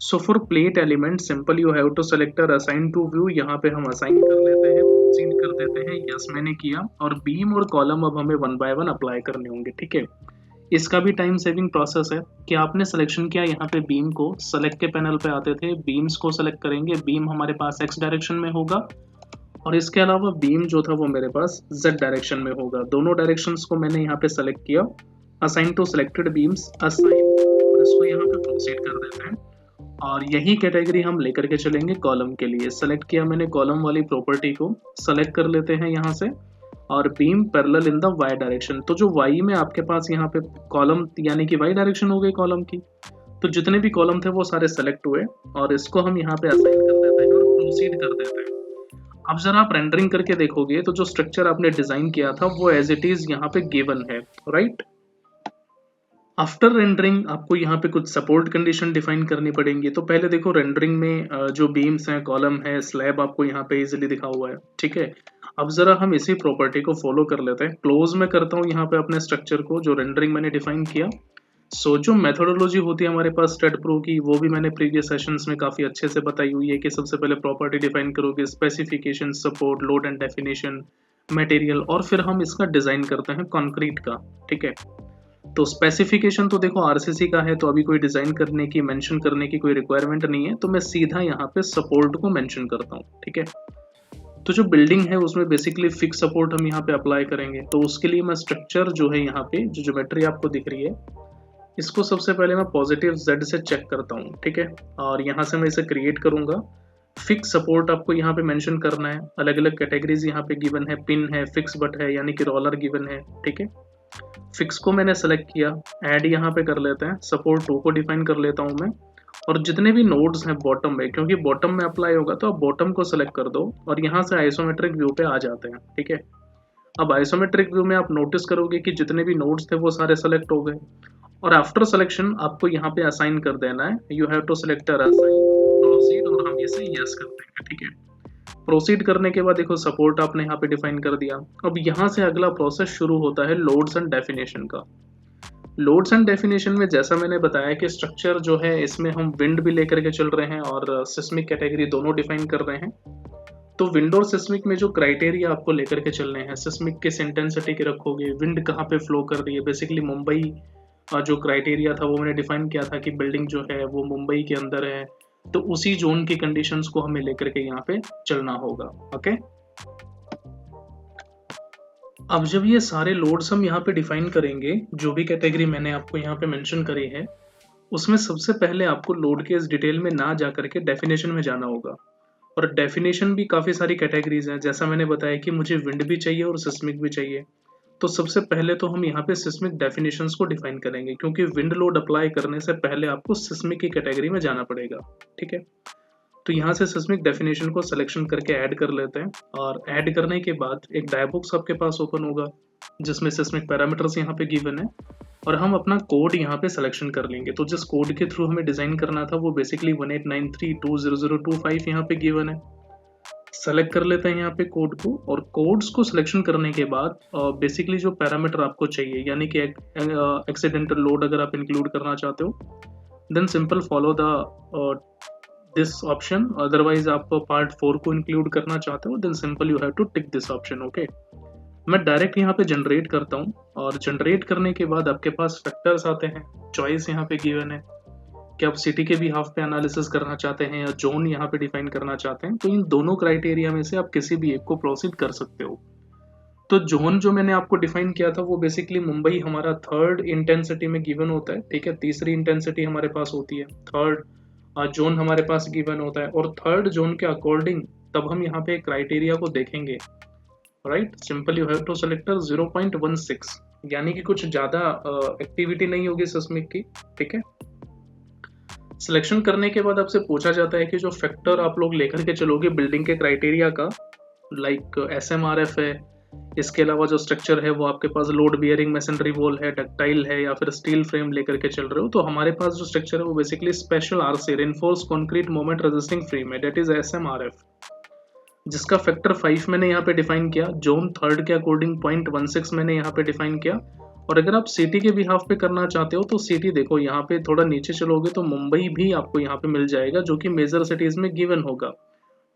So for plate element simple you have to select assign to view. यहाँ पे हम असाइन कर लेते हैं, प्रोसीड कर देते हैं, यस मैंने किया। और बीम और कॉलम अब हमें 1 बाय 1 अप्लाई करने होंगे। ठीक है, इसका भी टाइम सेविंग प्रोसेस है कि आपने सिलेक्शन किया यहाँ पे बीम को, सेलेक्ट के पैनल पे आते थे, बीम्स को सेलेक्ट करेंगे, बीम हमारे पास X डायरेक्शन में होगा, और इसके अलावा बीम जो था वो मेरे पास Z डायरेक्शन में होगा। दोनों डायरेक्शंस को मैंने यहाँ पे सेलेक्ट किया, assign to selected beams, assign, और इसको यहाँ पे प्रोसीड कर देते हैं। और यही कैटेगरी हम लेकर के चलेंगे कॉलम के लिए। सेलेक्ट किया मैंने कॉलम वाली प्रॉपर्टी को, सेलेक्ट कर लेते हैं यहाँ से, और beam parallel in the Y direction. तो जो वाई में आपके पास यहाँ पे कॉलम यानी कि वाई डायरेक्शन हो गई कॉलम की, तो जितने भी कॉलम थे वो सारे सेलेक्ट हुए, और इसको हम यहाँ पे असाइन कर देते हैं और प्रोसीड कर देते हैं। अब जरा आप रेंडरिंग करके देखोगे तो जो स्ट्रक्चर आपने डिजाइन किया था वो एज इट इज यहाँ पे गिवन है, राइट। आफ्टर रेंडरिंग आपको यहाँ पे कुछ सपोर्ट कंडीशन डिफाइन करनी पड़ेंगी। तो पहले देखो रेंडरिंग में जो बीम्स हैं, कॉलम है, स्लैब आपको यहाँ पे इजीली दिखा हुआ है। ठीक है, अब जरा हम इसी प्रॉपर्टी को फॉलो कर लेते हैं। क्लोज में करता हूँ यहाँ पे अपने स्ट्रक्चर को, जो रेंडरिंग मैंने डिफाइन किया। सो जो मेथोडोलॉजी होती है हमारे पास स्टेडप्रो की, वो भी मैंने प्रीवियस सेशंस में काफ़ी अच्छे से बताई हुई है कि सबसे पहले प्रॉपर्टी डिफाइन करोगे, specification, support, load and definition, material, और फिर हम इसका डिज़ाइन करते हैं कंक्रीट का। ठीक है, तो स्पेसिफिकेशन तो देखो आरसीसी का है, तो अभी कोई डिज़ाइन करने की, मेंशन करने की कोई रिक्वायरमेंट नहीं है, तो मैं सीधा यहाँ पे सपोर्ट को मेंशन करता हूँ। ठीक है, तो जो बिल्डिंग है उसमें बेसिकली फिक्स सपोर्ट हम यहाँ पे अप्लाई करेंगे। तो उसके लिए मैं स्ट्रक्चर जो है यहाँ पे जो ज्योमेट्री आपको दिख रही है, इसको सबसे पहले मैं पॉजिटिव Z से चेक करता हूँ। ठीक है, और यहाँ से मैं इसे क्रिएट करूँगा। फिक्स सपोर्ट आपको यहाँ पे मेंशन करना है। अलग अलग कैटेगरीज यहाँ पे गिवन है, पिन है, फिक्स बट है, यानी कि रोलर गिवन है। ठीक है, फिक्स को मैंने सेलेक्ट किया, ऐड यहाँ पे कर लेते हैं, सपोर्ट 2 को डिफाइन कर लेता हूँ मैं। और जितने भी नोड्स हैं बॉटम में, क्योंकि बॉटम में अप्लाई होगा तो आप बॉटम को सेलेक्ट कर दो और यहाँ से आइसोमेट्रिक व्यू पे आ जाते हैं। ठीक है, अब आइसोमेट्रिक व्यू में आप नोटिस करोगे कि जितने भी नोड्स थे वो सारे सेलेक्ट हो गए। और आफ्टर सिलेक्शन आपको यहाँ पे असाइन कर देना है, you have to select proceed, और हम इसे यस कर देंगे। ठीक है, प्रोसीड करने के बाद देखो सपोर्ट आपने यहाँ पे डिफाइन कर दिया। अब यहाँ से अगला प्रोसेस शुरू होता है लोड्स एंड डेफिनेशन का। लोड्स एंड डेफिनेशन में जैसा मैंने बताया कि स्ट्रक्चर जो है इसमें हम विंड भी लेकर के चल रहे हैं और सिस्मिक कैटेगरी दोनों डिफाइन कर रहे हैं। तो विंड और सिस्मिक में जो क्राइटेरिया आपको लेकर के चलने हैं, सिस्मिक किस इंटेंसिटी के रखोगे, विंड कहाँ पे फ्लो कर रही है, बेसिकली मुंबई जो क्राइटेरिया था वो मैंने डिफाइन किया था कि बिल्डिंग जो है वो मुंबई के अंदर है, तो उसी जोन की कंडीशंस को हमें लेकर के यहाँ पे चलना होगा। ओके, अब जब ये सारे लोड्स हम यहाँ पे डिफाइन करेंगे, जो भी कैटेगरी मैंने आपको यहाँ पे मेंशन करी है, उसमें सबसे पहले आपको लोड के इस डिटेल में ना जा करके डेफिनेशन में जाना होगा। और डेफिनेशन भी काफ़ी सारी कैटेगरीज हैं, जैसा मैंने बताया कि मुझे विंड भी चाहिए और सिस्मिक भी चाहिए। तो सबसे पहले तो हम यहाँ पे सिस्मिक डेफिनेशंस को डिफाइन करेंगे, क्योंकि विंड लोड अप्लाई करने से पहले आपको सिस्मिक की कैटेगरी में जाना पड़ेगा। ठीक है, तो यहाँ से सिस्मिक डेफिनेशन को सिलेक्शन करके ऐड कर लेते हैं, और ऐड करने के बाद एक डायबॉक्स आपके पास ओपन होगा जिसमें सिस्मिक पैरामीटर्स यहाँ पे गिवन है, और हम अपना कोड यहाँ पे सिलेक्शन कर लेंगे। तो जिस कोड के थ्रू हमें डिज़ाइन करना था वो बेसिकली 1893200025 यहाँ पे गिवन है। सेलेक्ट कर लेते हैं यहाँ पे कोड को, और कोड्स को सिलेक्शन करने के बाद बेसिकली जो पैरामीटर आपको चाहिए, यानी कि एक्सीडेंटल लोड अगर आप इंक्लूड करना चाहते हो, then simple follow the this option. Otherwise आप पार्ट 4 को इंक्लूड करना चाहते हो, then simple you have to tick this option. Okay, मैं डायरेक्ट यहाँ पे जनरेट करता हूँ, और जनरेट करने के बाद आपके पास फैक्टर्स आते हैं। चॉइस यहाँ पे गिवन है कि आप सिटी के भी हाफ पे एनालिसिस करना चाहते हैं या जोन यहाँ पे डिफाइन करना चाहते हैं, तो इन दोनों क्राइटेरिया में से आप किसी भी एक को प्रोसीड कर सकते हो। तो जोन जो मैंने आपको डिफाइन किया था वो बेसिकली मुंबई हमारा 3rd इंटेंसिटी में गिवन होता है। ठीक है, तीसरी इंटेंसिटी हमारे पास होती है, 3rd जोन हमारे पास गिवन होता है, और 3rd जोन के अकॉर्डिंग तब हम यहाँ पे क्राइटेरिया को देखेंगे। Right, simple you have to select 0.16, यानी कि कुछ ज़्यादा एक्टिविटी नहीं होगी सिस्मिक की। ठीक है, सिलेक्शन करने के बाद आपसे पूछा जाता है कि जो फैक्टर आप लोग लेकर के चलोगे बिल्डिंग के क्राइटेरिया का, लाइक SMRF है, इसके अलावा जो स्ट्रक्चर है वो आपके पास लोड बियरिंग मैसनरी वॉल है, डक्टाइल है, या फिर स्टील फ्रेम लेकर के चल रहे हो, तो हमारे पास जो स्ट्रक्चर है वो basically special RC reinforce concrete moment resisting frame है, दैट इज SMRF, जिसका फैक्टर 5 मैंने यहाँ पे डिफाइन किया। जोन 3rd के अकॉर्डिंग 0.16 मैंने यहाँ पे डिफाइन किया। और अगर आप सिटी के भी हाफ पे करना चाहते हो तो सिटी देखो यहाँ पे थोड़ा नीचे चलोगे तो मुंबई भी आपको यहाँ पे मिल जाएगा, जो कि मेजर सिटीज में गिवन होगा।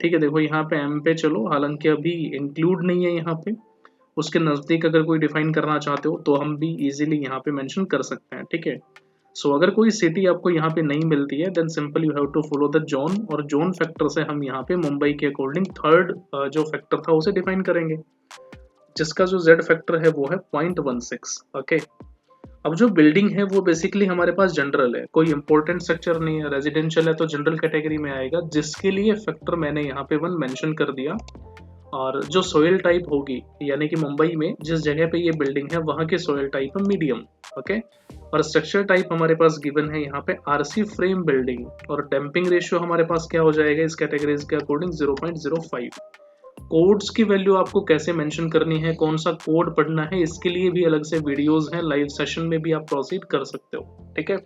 ठीक है, देखो यहाँ पे M पे चलो, हालांकि अभी इंक्लूड नहीं है यहाँ पे, उसके नज़दीक अगर कोई डिफाइन करना चाहते हो तो हम भी इजीली यहाँ पे मेंशन कर सकते हैं। ठीक है, सो अगर कोई सिटी आपको यहाँ पे नहीं मिलती है, then simple you have to follow the zone, और जोन फैक्टर से हम यहाँ पे मुंबई के अकॉर्डिंग 3rd जो फैक्टर था उसे डिफाइन करेंगे, जिसका जो Z फैक्टर है वो है 0.16। ओके, अब जो बिल्डिंग है वो बेसिकली हमारे पास जनरल है, कोई इंपॉर्टेंट स्ट्रक्चर नहीं है, रेजिडेंशियल है तो जनरल कैटेगरी में आएगा, जिसके लिए फैक्टर मैंने यहाँ पे 1 मेंशन कर दिया। और जो सोयल टाइप होगी, यानी कि मुंबई में जिस जगह पे ये बिल्डिंग है वहाँ की सोयल टाइप है मीडियम। ओके, और स्ट्रक्चर टाइप हमारे पास गिवन है यहाँ पे RC फ्रेम बिल्डिंग, और डैम्पिंग रेशियो हमारे पास क्या हो जाएगा इस कैटेगरीज के अकॉर्डिंग 0.05। कोड्स की वैल्यू आपको कैसे मेंशन करनी है, कौन सा कोड पढ़ना है, इसके लिए भी अलग से वीडियोस हैं, लाइव सेशन में भी आप प्रोसीड कर सकते हो। ठीक है,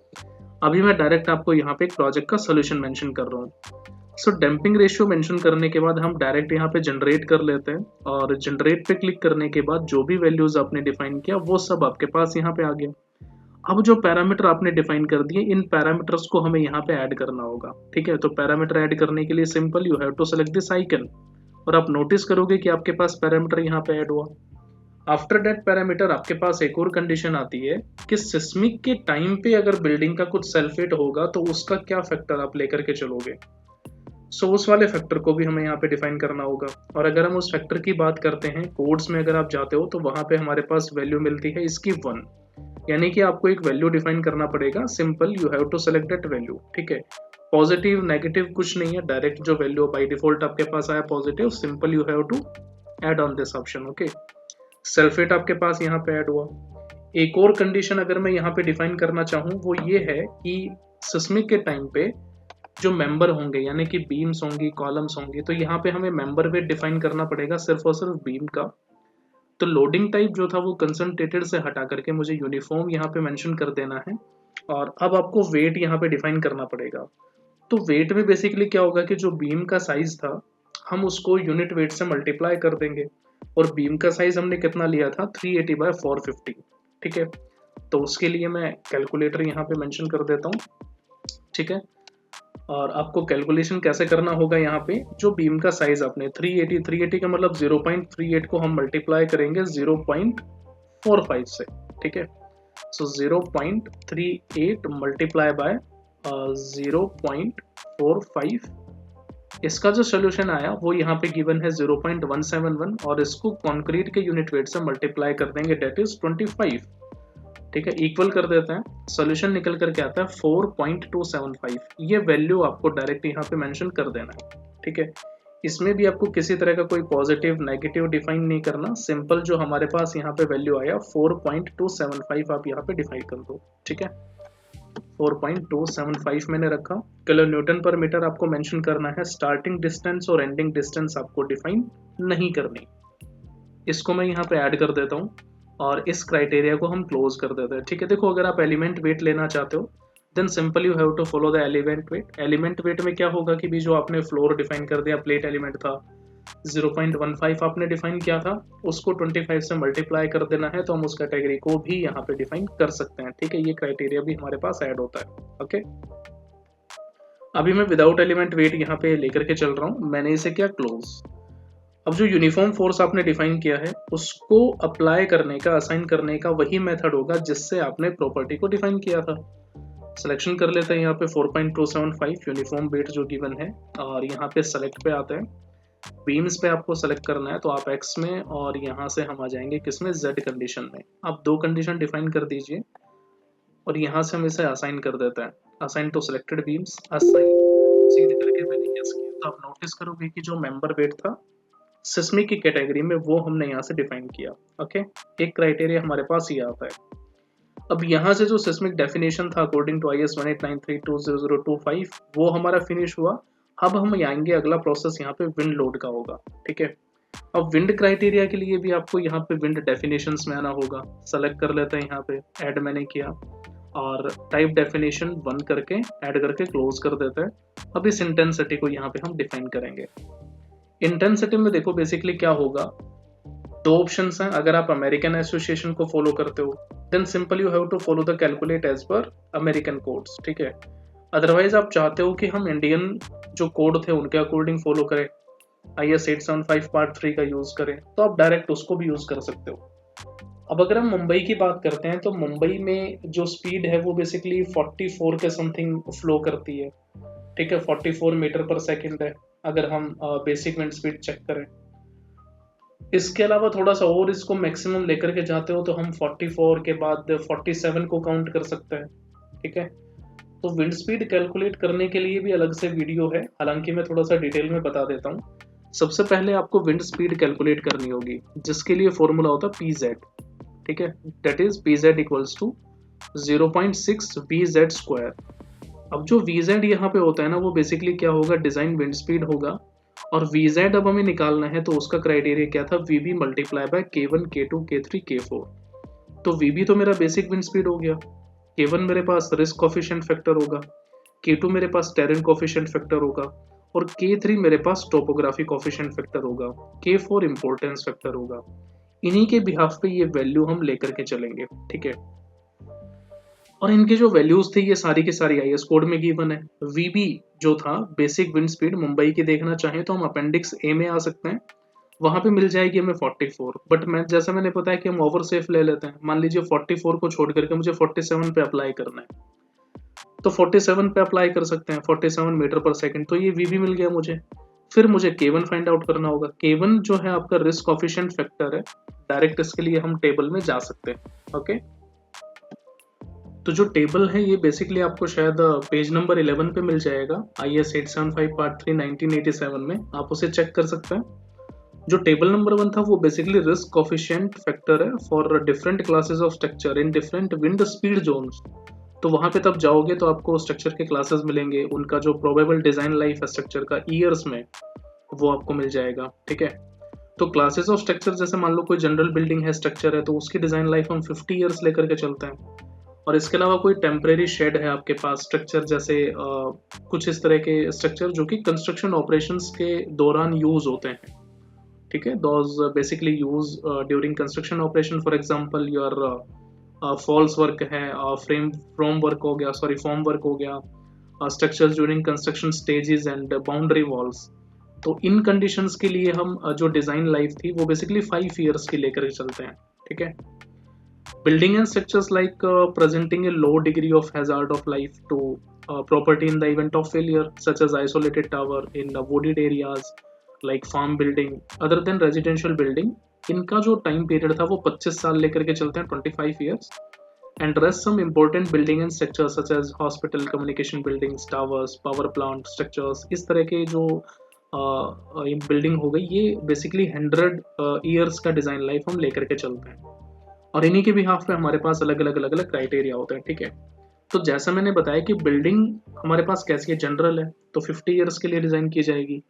अभी मैं डायरेक्ट आपको यहाँ पे एक प्रोजेक्ट का सोल्यूशन मेंशन कर रहा हूँ। सो डैम्पिंग रेशियो मेंशन करने के बाद हम डायरेक्ट यहाँ पे जनरेट कर लेते हैं और जनरेट पे क्लिक करने के बाद जो भी वैल्यूज आपने डिफाइन किया वो सब आपके पास यहाँ पे आ गया। अब जो पैरामीटर आपने डिफाइन कर दिए इन पैरामीटर्स को हमें यहाँ पे ऐड करना होगा। ठीक है, तो पैरामीटर ऐड करने के लिए simple you have to select this icon और आप नोटिस करोगे कि आपके पास पैरामीटर यहाँ पे ऐड हुआ। आफ्टर दैट पैरामीटर आपके पास एक और कंडीशन आती है कि सिस्मिक के टाइम पे अगर बिल्डिंग का कुछ सल्फेट होगा तो उसका क्या फैक्टर आप लेकर के चलोगे। सो उस वाले फैक्टर को भी हमें यहाँ पे डिफाइन करना होगा। और अगर हम उस फैक्टर की बात करते हैं कोड्स में अगर आप जाते हो तो वहां पे हमारे पास वैल्यू मिलती है इसकी 1, यानी कि आपको एक वैल्यू डिफाइन करना पड़ेगा। Simple you have to select that value. ठीक है, पॉजिटिव नेगेटिव कुछ नहीं है, डायरेक्ट जो वैल्यू बाय डिफॉल्ट आपके पास आया positive, simple you have to add on this option. Okay, sulphate आपके पास यहाँ पे ऐड हुआ। एक और कंडीशन अगर मैं यहाँ पे डिफाइन करना चाहूँ वो ये है कि सिस्मिक के टाइम पे जो मेंबर होंगे यानी कि बीम्स होंगी कॉलम्स होंगी तो यहाँ पे हमें मेंबर वेट डिफाइन करना पड़ेगा सिर्फ और सिर्फ बीम का। तो लोडिंग टाइप जो था वो कंसंट्रेटेड से हटा करके मुझे यूनिफॉर्म यहाँ पे मेंशन कर देना है। और अब आपको वेट यहाँ पे डिफाइन करना पड़ेगा। तो वेट में बेसिकली क्या होगा कि जो बीम का साइज था हम उसको यूनिट वेट से मल्टीप्लाई कर देंगे और बीम का साइज हमने कितना लिया था 380/450। ठीक है, तो उसके लिए मैं कैलकुलेटर यहाँ पे मेंशन कर देता हूँ। ठीक है, और आपको कैलकुलेशन कैसे करना होगा यहाँ पे जो बीम का साइज आपने 380 का मतलब 0.38 को हम मल्टीप्लाई करेंगे 0.45 से। ठीक है, सो 0.38 मल्टीप्लाई बाय 0.45, इसका जो सोल्यूशन आया वो यहाँ पे गिवन है 0.171 और इसको कंक्रीट के यूनिट वेट से मल्टीप्लाई कर देंगे दैट इज 25। ठीक है, इक्वल कर देते हैं, सोल्यूशन निकल करके आता है 4.275। ये वैल्यू आपको डायरेक्ट यहाँ पे मेंशन कर देना है। ठीक है, इसमें भी आपको किसी तरह का कोई पॉजिटिव नेगेटिव डिफाइन नहीं करना, सिंपल जो हमारे पास यहाँ पे वैल्यू आया 4.275 आप यहाँ पे डिफाइन कर दो। ठीक है, 4.275 मैंने रखा। किलो न्यूटन पर मीटर आपको मेंशन करना है, स्टार्टिंग डिस्टेंस और एंडिंग डिस्टेंस आपको डिफाइन नहीं करनी। इसको मैं यहाँ पे ऐड कर देता हूँ और इस क्राइटेरिया को हम क्लोज कर देते हैं। ठीक है, देखो अगर आप एलिमेंट वेट लेना चाहते हो then simple you have to follow the element weight. Element weight में क्या होगा कि भी जो आपने फ्लोर डिफाइन कर दिया, प्लेट एलिमेंट था 0.15 आपने डिफाइन किया था, उसको 25 से मल्टीप्लाई कर देना है तो हम उस कैटेगरी को भी यहाँ पे डिफाइन कर सकते हैं। ठीक है, ये क्राइटेरिया भी हमारे पास ऐड होता है। ओके, अभी मैं विदाउट एलिमेंट वेट यहाँ पे लेकर के चल रहा हूँ, मैंने इसे किया क्लोज। अब जो यूनिफॉर्म फोर्स आपने डिफाइन किया है उसको अप्लाई करने का, असाइन करने का वही मेथड होगा जिससे आपने प्रॉपर्टी को डिफाइन किया था। सिलेक्शन कर लेते हैं यहाँ पे 4.275 यूनिफॉर्म वेट जो गिवन है और यहाँ पे सेलेक्ट पे आते हैं। बीम्स पे आपको सेलेक्ट करना है तो आप एक्स में और यहाँ से हम आ जाएंगे किसमें, जेड कंडीशन में। आप 2 कंडीशन डिफाइन कर दीजिए और यहाँ से हम इसे असाइन कर देते हैं, assign to selected beams. Assign सीध करके मैंने यस किया तो आप नोटिस करोगे कि जो मेंबर वेट था सिस्मिक की कैटेगरी में वो हमने यहाँ से डिफाइन किया। ओके, एक क्राइटेरिया हमारे पास ये आता है। अब यहाँ से जो सिस्मिक डेफिनेशन था अकॉर्डिंग टू IS 1893-2025 वो हमारा फिनिश हुआ। अब हम आएंगे, अगला प्रोसेस यहाँ पे विंड लोड का होगा। ठीक है, अब विंड क्राइटेरिया के लिए भी आपको यहाँ पे विंड डेफिनेशंस में आना होगा। सेलेक्ट कर लेते हैं, यहाँ पे ऐड मैंने किया और टाइप डेफिनेशन 1 करके ऐड करके क्लोज कर देते हैं। अब इस इंटेंसिटी को यहाँ पे हम डिफाइन करेंगे। इंटेंसिटी में देखो बेसिकली क्या होगा, 2 ऑप्शंस हैं। अगर आप अमेरिकन एसोसिएशन को फॉलो करते हो then simple you have to follow the calculate as per American codes. ठीक है, अदरवाइज आप चाहते हो कि हम इंडियन जो कोड थे उनके अकॉर्डिंग फॉलो करें, IS 875 पार्ट 3 का यूज करें, तो आप डायरेक्ट उसको भी यूज कर सकते हो। अब अगर हम मुंबई की बात करते हैं तो मुंबई में जो स्पीड है वो बेसिकली 44 के समथिंग फ्लो करती है। ठीक है, 44 मीटर पर सेकेंड है अगर हम बेसिक विंड स्पीड चेक करें। इसके अलावा थोड़ा सा और इसको मैक्सिमम लेकर के जाते हो तो हम 44 के बाद 47 को काउंट कर सकते हैं। ठीक है, तो विंड स्पीड कैलकुलेट करने के लिए भी अलग से वीडियो है, हालांकि मैं थोड़ा सा डिटेल में बता देता हूँ। सबसे पहले आपको विंड स्पीड कैलकुलेट करनी होगी जिसके लिए फॉर्मूला होता है PZ। ठीक है, that is PZ equals to 0.6 VZ²। अब जो VZ यहाँ पे होता है ना वो बेसिकली क्या होगा, डिजाइन विंड स्पीड होगा और VZ अब हमें निकालना है तो उसका क्राइटेरिया क्या था, VB multiply by K1 K2 K3 K4। तो VB तो मेरा बेसिक विंड स्पीड हो गया, K1 मेरे पास रिस्क कोफिशिएंट फैक्टर होगा, K2 मेरे पास टेरेन कोफिशिएंट फैक्टर होगा और K3 मेरे पास टोपोग्राफी कोफिशिएंट फैक्टर होगा, K4 इंपॉर्टेंस फैक्टर होगा। इन्हीं के बिहाफ पे ये वैल्यू हम लेकर के चलेंगे, ठीक है। और इनके जो वैल्यूज थे ये सारी की सारी आईएस कोड में गिवन है। वीबी जो था बेसिक विंड स्पीड, मुंबई की देखना चाहें तो हम अपेंडिक्स ए में आ सकते हैं, वहां पे मिल जाएगी हमें 44। बट मैं जैसा मैंने बताया कि हम ओवर सेफ ले लेते हैं, मान लीजिए 44 को छोड़ करके मुझे 47 पे अप्लाई करना है, तो 47 पे अप्लाई कर सकते हैं, 47 मीटर पर सेकंड, तो ये वीबी मिल गया मुझे। फिर मुझे K1 फाइंड आउट करना होगा। K1 जो है आपका रिस्क कोफिशिएंट फैक्टर है, डायरेक्ट इसके लिए हम टेबल में जा सकते हैं, ओके। तो जो टेबल है ये बेसिकली आपको शायद पेज नंबर 11 पे मिल जाएगा, IS 875 पार्ट 3 1987 में, आप उसे चेक कर सकते हैं। जो टेबल नंबर 1 था वो बेसिकली रिस्क कोफिशिएंट फैक्टर है for different classes of structure in different wind speed zones. तो वहां पे तब जाओगे तो आपको स्ट्रक्चर के क्लासेस मिलेंगे, उनका जो प्रोबेबल डिजाइन लाइफ है स्ट्रक्चर का ईयर्स में, वो आपको मिल जाएगा, ठीक है। तो क्लासेस ऑफ स्ट्रक्चर जैसे मान लो कोई जनरल बिल्डिंग है, स्ट्रक्चर है, तो उसकी डिजाइन लाइफ हम 50 ईयर्स लेकर के चलते हैं। और इसके अलावा कोई टेम्परेरी शेड है आपके पास स्ट्रक्चर, जैसे कुछ इस तरह के स्ट्रक्चर जो कि कंस्ट्रक्शन ऑपरेशंस के दौरान यूज होते हैं, ठीक है। Those basically use during construction operation, for example your false work है, फॉर्म वर्क हो गया, structures during construction stages and boundary walls. तो इन कंडीशंस के लिए हम जो डिजाइन लाइफ थी वो बेसिकली 5 ईयर्स की लेकर के चलते हैं, ठीक है। Building and structures like presenting a low degree of hazard of life to property in the event of failure, such as isolated tower in wooded areas like farm building, other than residential building, इनका जो टाइम पीरियड था वो 25 साल लेकर के चलते हैं, 25 years. And rest some important building and structures such as hospital, communication buildings, towers, power plant structures, इस तरह के जो बिल्डिंग हो गई ये बेसिकली 100 ईयर्स का डिजाइन लाइफ हम लेकर के चलते हैं। और इन्हीं के बिहाफ पे हमारे पास अलग अलग क्राइटेरिया होते हैं, ठीक है। तो जैसा मैंने बताया कि बिल्डिंग हमारे पास कैसी है, जनरल है, तो 50 ईयर्स के लिए डिजाइन की जाएगी।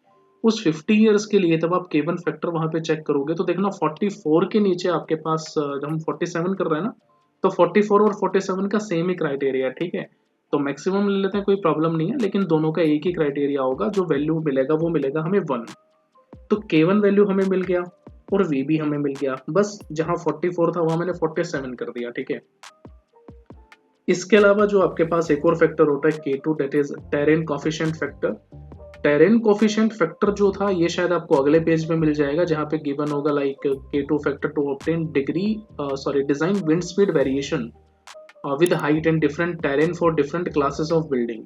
उस 50 ईयर्स के लिए तब आप K1 फैक्टर वहां पे चेक करोगे तो देखना 44 के नीचे आपके पास, जब हम 47 कर रहे हैं ना, तो 44 और 47 का सेम ही क्राइटेरिया, ठीक है। तो मैक्सिमम ले लेते हैं, कोई प्रॉब्लम नहीं है, लेकिन दोनों का एक ही क्राइटेरिया होगा, जो वैल्यू मिलेगा वो मिलेगा हमें 1। तो K1 वैल्यू हमें मिल गया और VB हमें मिल गया, बस जहां 44 था वहां मैंने 47 कर दिया, ठीक है। इसके अलावा जो आपके पास एक और फैक्टर होता है K2, that is terrain coefficient factor. Terrain coefficient factor जो था ये शायद आपको अगले पेज में मिल जाएगा, जहां पे गिवन होगा like K2 factor to obtain design wind speed variation with height and different terrain for different classes of building.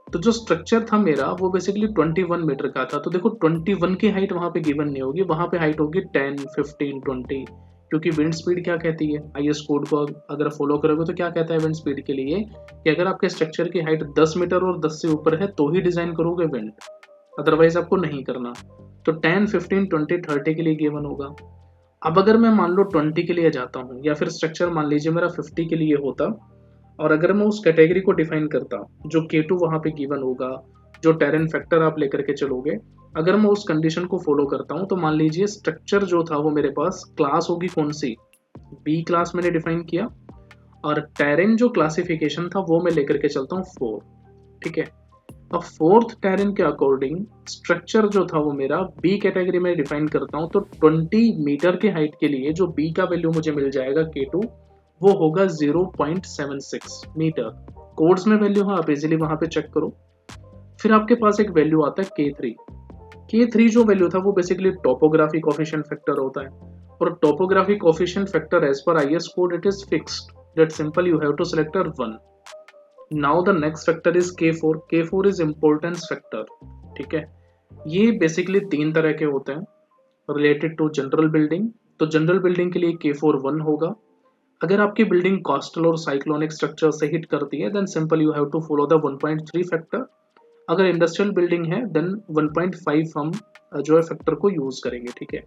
तो जो स्ट्रक्चर था मेरा वो बेसिकली 21 मीटर का था, तो देखो 21 की हाइट वहां पे गिवन नहीं होगी, वहां पे हाइट होगी 10, 15, 20, क्योंकि विंड स्पीड क्या कहती है, IS कोड को अगर फॉलो करोगे तो क्या कहता है विंड स्पीड के लिए, कि अगर आपके स्ट्रक्चर की हाइट 10 मीटर और 10 से ऊपर है तो ही डिजाइन करोगे विंड, अदरवाइज आपको नहीं करना। तो 10, 15, 20, 30 के लिए गिवन होगा। अब अगर मैं मान लो 20 के लिए जाता हूँ, या फिर स्ट्रक्चर मान लीजिए मेरा 50 के लिए होता, और अगर मैं उस कैटेगरी को डिफाइन करता जो K2 वहां पे गिवन होगा, जो टेरेन फैक्टर आप लेकर के चलोगे, अगर मैं उस कंडीशन को फॉलो करता हूं तो मान लीजिए स्ट्रक्चर जो था वो मेरे पास क्लास होगी कौन सी, B क्लास मैंने डिफाइन किया, और टेरेन जो क्लासिफिकेशन था वो मैं लेकर के चलता हूँ 4, ठीक है। अब 4th टेरेन के अकॉर्डिंग स्ट्रक्चर जो था वो मेरा B कैटेगरी में डिफाइन करता हूँ, तो 20 मीटर के हाइट के लिए जो B का वैल्यू मुझे मिल जाएगा K2 वो होगा 0.76 मीटर। कोड्स में वैल्यू है, आप इजीली वहां पे चेक करो। फिर आपके पास एक वैल्यू आता है K3। K3 जो वैल्यू था वो बेसिकली टोपोग्राफी कोफिशिएंट फैक्टर होता है, और topography coefficient factor as per IS code it is fixed, that simple you have to select 1। Now the next factor is K4। K4 is importance factor, ठीक है। ये बेसिकली 3 तरह के होते हैं रिलेटेड टू जनरल बिल्डिंग। तो जनरल बिल्डिंग के लिए K4 1 होगा। अगर आपकी बिल्डिंग कोस्टल और साइक्लोनिक स्ट्रक्चर से हिट करती है then simple you have to follow the 1.3 factor. अगर इंडस्ट्रियल बिल्डिंग है देन 1.5 हम जो है फैक्टर को यूज करेंगे, ठीक है।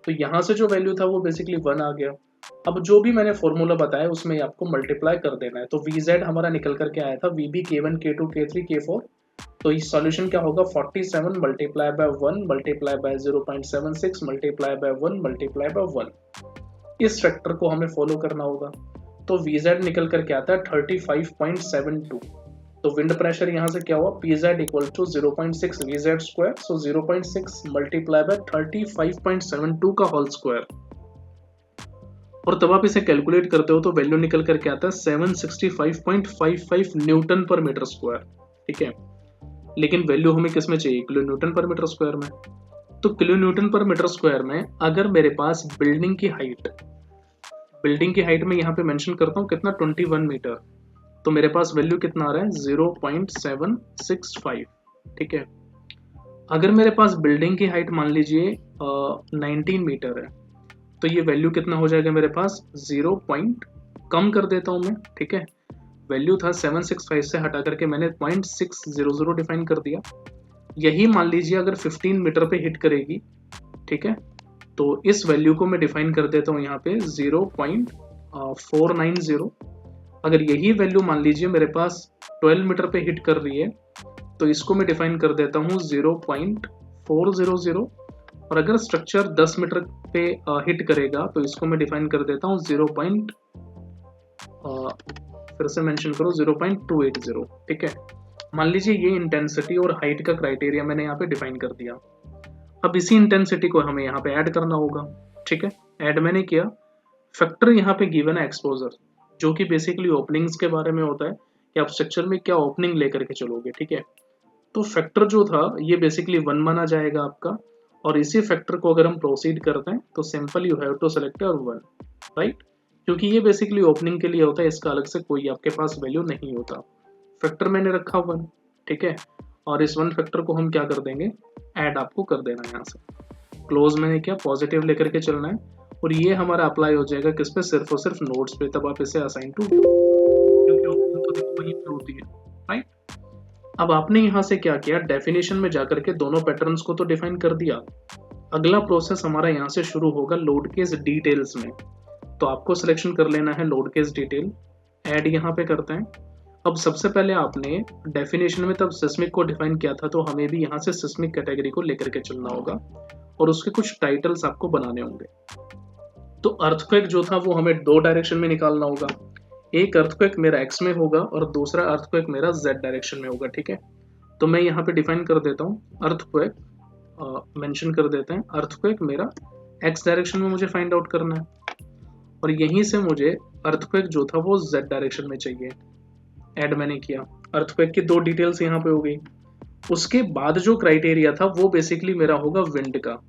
तो यहाँ से जो वैल्यू था वो बेसिकली 1 आ गया। अब जो भी मैंने फॉर्मूला बताया उसमें आपको मल्टीप्लाई कर देना है। तो VZ हमारा निकल करके आया था VB K1 K2 K3 K4। तो इस सॉल्यूशन क्या होगा, 47 multiply by 1 multiply by 0.76 multiply by 1 multiply by 1। इस फैक्टर को हमें फॉलो करना होगा। तो VZ निकल करके आता है 35.72। तो विंड प्रेशर यहाँ से क्या हुआ, PZ equal to 0.6 VZ square, so 0.6 multiply by 35.72 का होल स्क्वायर, और तब आप इसे कैलकुलेट करते हो तो वैल्यू निकल करके आता है 765.55 न्यूटन पर मीटर स्क्वायर, ठीक है। लेकिन वैल्यू हमें किस में चाहिए, kilo newton per metre square में। तो kilo newton per metre square में अगर मेरे पास बिल्डिंग की हाइट में यहाँ पे मेंशन करता हूँ कितना, 21 मीटर, तो मेरे पास वैल्यू कितना आ रहा है, 0.765, ठीक है। अगर मेरे पास बिल्डिंग की हाइट मान लीजिए 19 मीटर है, तो ये वैल्यू कितना हो जाएगा मेरे पास, 0 पॉइंट कम कर देता हूँ मैं, ठीक है। वैल्यू था 765 से हटा करके मैंने 0.600 डिफाइन कर दिया। यही मान लीजिए अगर 15 मीटर पे हिट करेगी, ठीक है, तो इस वैल्यू को मैं डिफाइन कर देता हूँ यहाँ पे 0.490। अगर यही वैल्यू मान लीजिए मेरे पास 12 मीटर पे हिट कर रही है, तो इसको मैं डिफाइन कर देता हूँ 0.400। और अगर स्ट्रक्चर 10 मीटर पे हिट करेगा तो इसको मैं डिफाइन कर देता हूँ फिर से मेंशन करो 0.280, ठीक है। मान लीजिए ये इंटेंसिटी और हाइट का क्राइटेरिया मैंने यहाँ पे डिफाइन कर दिया। अब इसी इंटेंसिटी को हमें यहाँ पे ऐड करना होगा, ठीक है। ऐड मैंने किया, फैक्टर यहाँ पे गिवन है एक्सपोजर, जो कि बेसिकली ओपनिंग्स के बारे में होता है कि आप स्ट्रक्चर में क्या ओपनिंग लेकर के चलोगे, ठीक है। तो फैक्टर जो था ये बेसिकली 1 माना जाएगा आपका, और इसी फैक्टर को अगर हम प्रोसीड करते हैं तो simple you have to select your 1, right, क्योंकि ये बेसिकली ओपनिंग के लिए होता है, इसका अलग से कोई आपके पास वैल्यू नहीं होता। फैक्टर मैंने रखा 1, ठीक है, और इस 1 फैक्टर को हम क्या कर देंगे, ऐड आपको कर देना है यहाँ से। क्लोज मैंने क्या, पॉजिटिव लेकर के चलना है, और ये हमारा अप्लाई हो जाएगा किस पे, सिर्फ और सिर्फ नोड्स पे, तब आप इसे असाइन टू, क्योंकि ओपनिंग तो देखो वहीं पे होती है, राइट। अब आपने यहाँ से क्या किया, डेफिनेशन में जाकर के दोनों पैटर्न्स को तो डिफाइन कर दिया। अगला प्रोसेस हमारा यहाँ से शुरू होगा लोड केस डिटेल्स में। तो आपको सिलेक्शन कर लेना है लोड केस डिटेल, ऐड यहाँ पे करते हैं। अब सबसे पहले आपने डेफिनेशन में तब सिस्मिक को डिफाइन किया था, तो हमें भी यहाँ से सिस्मिक कैटेगरी को लेकर के चलना होगा, और उसके कुछ टाइटल्स आपको बनाने होंगे। तो अर्थक्वेक जो था वो हमें 2 डायरेक्शन में निकालना होगा, एक अर्थक्वेक मेरा एक्स में होगा और दूसरा अर्थक्वेक मेरा जेड डायरेक्शन में होगा, ठीक है। तो मैं यहाँ पे डिफाइन कर देता हूँ अर्थक्वेक, मेंशन कर देते हैं अर्थक्वेक मेरा एक्स डायरेक्शन में मुझे फाइंड आउट करना है, और यहीं से मुझे अर्थक्वेक जो था वो जेड डायरेक्शन में चाहिए। ऐड मैंने किया, अर्थक्वेक की 2 डिटेल्स यहाँ पे हो गई। उसके बाद जो क्राइटेरिया था वो बेसिकली मेरा होगा विंड का।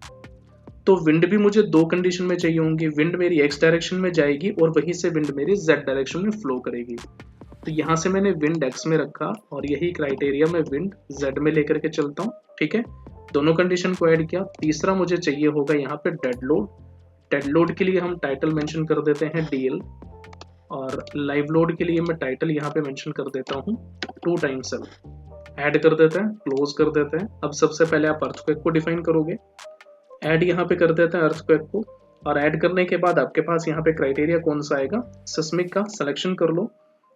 तो विंड भी मुझे 2 कंडीशन में चाहिए होंगी, विंड मेरी एक्स डायरेक्शन में जाएगी और वहीं से विंड मेरी जेड डायरेक्शन में फ्लो करेगी। तो यहाँ से मैंने विंड एक्स में रखा और यही क्राइटेरिया मैं विंड जेड में लेकर के चलता हूँ, ठीक है। दोनों कंडीशन को ऐड किया। तीसरा मुझे चाहिए होगा यहाँ पे डेड लोड। डेड लोड के लिए हम टाइटल मेंशन कर देते हैं DL, और लाइव लोड के लिए मैं टाइटल यहाँ पे मेंशन कर देता हूँ 2 टाइम्स L। ऐड कर देते हैं, क्लोज कर देते हैं। अब सबसे पहले आप अर्थक्वेक को डिफाइन करोगे, ऐड यहाँ पे कर देते हैं अर्थक्वेक को, और ऐड करने के बाद आपके पास यहाँ पे क्राइटेरिया कौन सा आएगा, सिस्मिक का सिलेक्शन कर लो।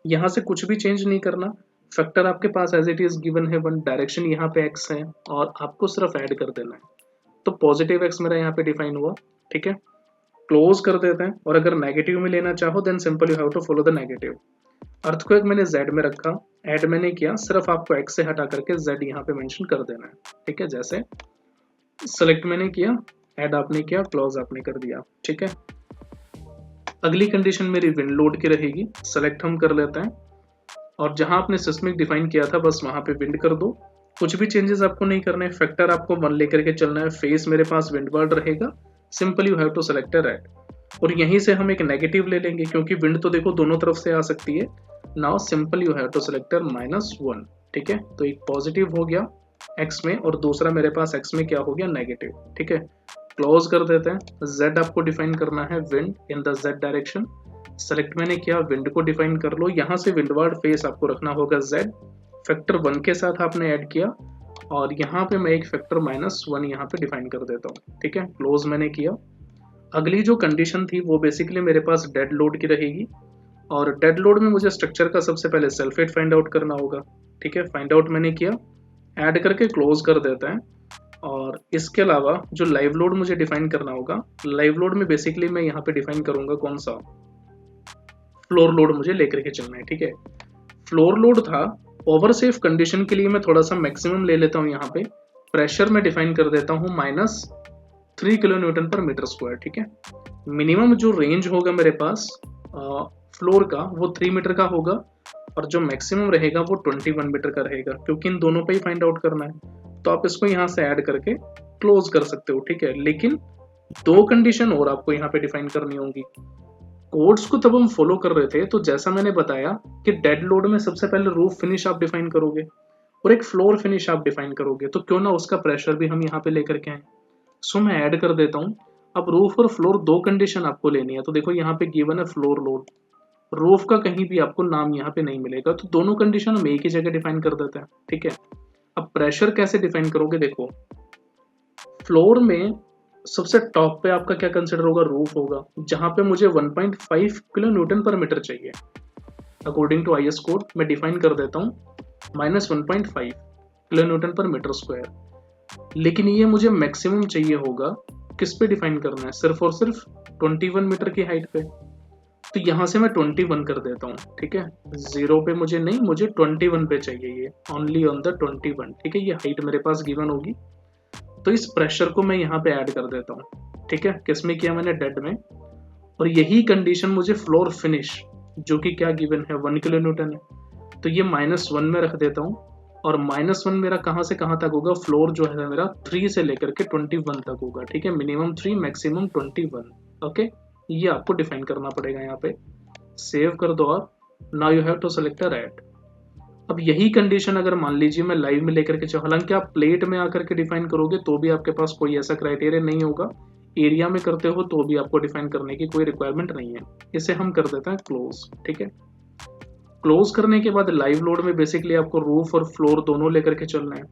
यहाँ से कुछ भी चेंज नहीं करना, फैक्टर आपके पास एज इट इज गिवन है 1, डायरेक्शन यहाँ पे x है, और आपको सिर्फ ऐड कर देना है। तो पॉजिटिव x मेरा यहाँ पे डिफाइन हुआ, ठीक है। क्लोज कर देते हैं, और अगर नेगेटिव में लेना चाहो then simple you have to follow the negative. Earthquake मैंने Z में रखा, ऐड मैंने किया, सिर्फ आपको x से हटा करके Z यहाँ पे मेंशन कर देना है, ठीक है। जैसे सेलेक्ट मैंने किया, ऐड आपने किया, क्लोज आपने कर दिया, ठीक है। अगली कंडीशन मेरी विंड लोड की रहेगी, सेलेक्ट हम कर लेते हैं, और जहां आपने सिस्मिक डिफाइन किया था बस वहां पे विंड कर दो। कुछ भी चेंजेस आपको नहीं करने, फैक्टर आपको 1 लेकर के चलना है, फेस मेरे पास विंडवर्ड रहेगा, simple you have to select add. और यहीं से हम एक नेगेटिव ले लेंगे क्योंकि विंड तो देखो दोनों तरफ से आ सकती है। Now simple you have to select -1, ठीक है। तो एक पॉजिटिव हो गया x में और दूसरा मेरे पास x में क्या हो गया, नेगेटिव, ठीक है। क्लोज कर देते हैं। z आपको डिफाइन करना है wind in the z direction, select मैंने किया, विंड को डिफाइन कर लो, यहाँ से विंडवर्ड फेस आपको रखना होगा z, फैक्टर 1 के साथ आपने ऐड किया, और यहाँ पे मैं एक फैक्टर -1 यहाँ पे डिफाइन कर देता हूँ, ठीक है। क्लोज मैंने किया। अगली जो कंडीशन थी वो बेसिकली मेरे पास डेड लोड की रहेगी, और डेड लोड में मुझे स्ट्रक्चर का सबसे पहले सल्फेट फाइंड आउट करना होगा, ठीक है। फाइंड आउट मैंने किया, ऐड करके क्लोज कर देते हैं। और इसके अलावा जो लाइव लोड मुझे डिफाइन करना होगा, लाइव लोड में बेसिकली मैं यहाँ पे डिफाइन करूंगा कौन सा, फ्लोर लोड मुझे लेकर के चलना है, ठीक है। फ्लोर लोड था ओवर सेफ कंडीशन के लिए मैं थोड़ा सा मैक्सिमम ले लेता हूँ। यहाँ पे प्रेशर में डिफाइन कर देता हूँ -3 kilo newton per metre square, ठीक है। मिनिमम जो रेंज होगा मेरे पास फ्लोर का वो 3 मीटर का होगा, और जो मैक्सिमम रहेगा वो 21 मीटर का रहेगा, क्योंकि इन दोनों पे ही फाइंड आउट करना है। तो आप इसको यहाँ से ऐड करके क्लोज कर सकते हो, ठीक है। लेकिन दो कंडीशन और आपको यहाँ पे डिफाइन करनी होगी। कोड्स को तब हम फॉलो कर रहे थे, तो जैसा मैंने बताया कि डेड लोड में सबसे पहले रूफ फिनिश आप डिफाइन करोगे और एक फ्लोर फिनिश आप डिफाइन करोगे, तो क्यों ना उसका प्रेशर भी हम यहाँ पे लेकर के आए। सो मैं ऐड कर देता हूँ। अब रूफ और फ्लोर दो कंडीशन आपको लेनी है, तो देखो यहाँ पे गिवन है फ्लोर लोड, रूफ का कहीं भी आपको नाम यहाँ पे नहीं मिलेगा, तो दोनों कंडीशन हम एक ही जगह डिफाइन कर देते हैं, ठीक है। अब प्रेशर कैसे डिफाइन करोगे, देखो फ्लोर में सबसे टॉप पे आपका क्या कंसिडर होगा, रूफ होगा, जहां पे मुझे 1.5 किलो न्यूटन पर मीटर चाहिए। अकॉर्डिंग टू आईएस कोड मैं डिफाइन कर देता हूँ -1.5 kilo newton per metre square. लेकिन ये मुझे मैक्सिमम चाहिए होगा, किस पे डिफाइन करना है, सिर्फ और सिर्फ 21 मीटर की हाइट पे। तो यहाँ से मैं 21 कर देता हूँ, ठीक है। 0 पे मुझे नहीं, मुझे 21 पे चाहिए, ये ओनली ऑन द 21, ठीक है। ये हाइट मेरे पास गिवन होगी, तो इस प्रेशर को मैं यहाँ पे ऐड कर देता हूँ, ठीक है। किसमें किया मैंने, डेड में। और यही कंडीशन मुझे फ्लोर फिनिश, जो कि क्या गिवन है 1 किलो न्यूटन है, तो ये -1 में रख देता हूँ। और -1 मेरा कहाँ से कहाँ तक होगा, फ्लोर जो है मेरा 3 से लेकर के 21 तक होगा, ठीक है। Minimum 3 maximum 21, okay. ये आपको डिफाइन करना पड़ेगा यहाँ पे। सेव कर दो आप। Now you have to select a rat. अब यही कंडीशन अगर मान लीजिए मैं लाइव में लेकर के चलो, हालांकि आप प्लेट में आकर के डिफाइन करोगे तो भी आपके पास कोई ऐसा क्राइटेरिया नहीं होगा, एरिया में करते हो तो भी आपको डिफाइन करने की कोई रिक्वायरमेंट नहीं है। इसे हम कर देते हैं क्लोज, ठीक है। क्लोज करने के बाद लाइव लोड में बेसिकली आपको रूफ और फ्लोर दोनों लेकर के चलना है।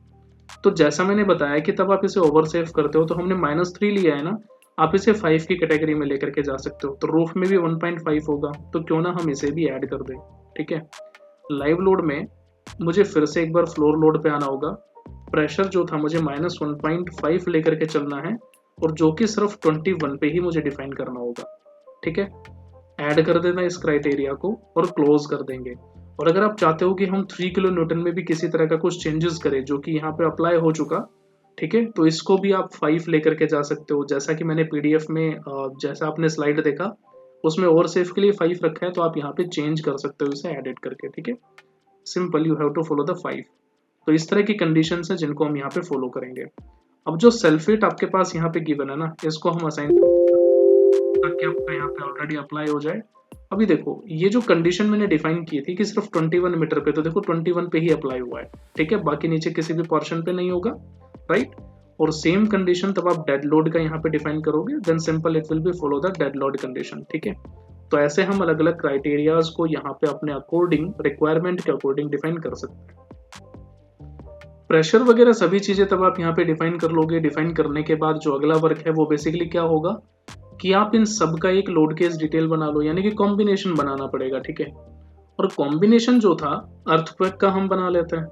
तो जैसा मैंने बताया कि तब आप इसे ओवर सेव करते हो, तो हमने -3 लिया है ना, आप इसे 5 की कैटेगरी में लेकर के जा सकते हो, तो रूफ में भी 1.5 होगा, तो क्यों ना हम इसे भी ऐड कर दें, ठीक है। लाइव लोड में मुझे फिर से एक बार फ्लोर लोड पे आना होगा। प्रेशर जो था मुझे -1.5 लेकर के चलना है, और जो कि सिर्फ 21 पे ही मुझे डिफाइन करना होगा, ठीक है। ऐड कर देना इस क्राइटेरिया को और क्लोज कर देंगे। और अगर आप चाहते हो कि हम 3 किलो न्यूटन में भी किसी तरह का कुछ चेंजेस करें, जो कि यहाँ पे अप्लाई हो चुका, ठीक है, तो इसको भी आप 5 लेकर के जा सकते हो। जैसा कि मैंने पीडीएफ में जैसा आपने स्लाइड देखा उसमें ओवर सेफ के लिए 5 रखा है, तो आप यहाँ पे चेंज कर सकते हो इसे एडिट करके, ठीक है। Simple, you have to follow the 5। तो इस तरह की कंडीशन है जिनको हम यहाँ पे फॉलो करेंगे। अब जो सल्फेट आपके पास यहाँ पे गिवन है ना, इसको हम असाइन ताकि आपका यहाँ पे ऑलरेडी अप्लाई हो जाए। अभी देखो ये जो कंडीशन मैंने डिफाइन की थी कि सिर्फ 21 मीटर पे, तो देखो 21 पे ही अप्लाई हुआ है, ठीक है। बाकी नीचे किसी भी पोर्शन पे नहीं होगा, राइट। और सेम कंडीशन तब आप डेड लोड का यहाँ पे डिफाइन करोगे, then simple it will be follow the dead load condition, ठीक है। तो ऐसे हम अलग अलग क्राइटेरियाज को यहाँ पे अपने अकॉर्डिंग, रिक्वायरमेंट के अकॉर्डिंग डिफाइन कर सकते हैं। प्रेशर वगैरह सभी चीजें तब आप यहाँ पे डिफाइन कर लोगे। डिफाइन करने के बाद जो अगला वर्क है वो बेसिकली क्या होगा कि आप इन सब का एक लोड केस डिटेल बना लो, यानी कि कॉम्बिनेशन बनाना पड़ेगा, ठीक है। और कॉम्बिनेशन जो था अर्थक्वेक का हम बना लेते हैं,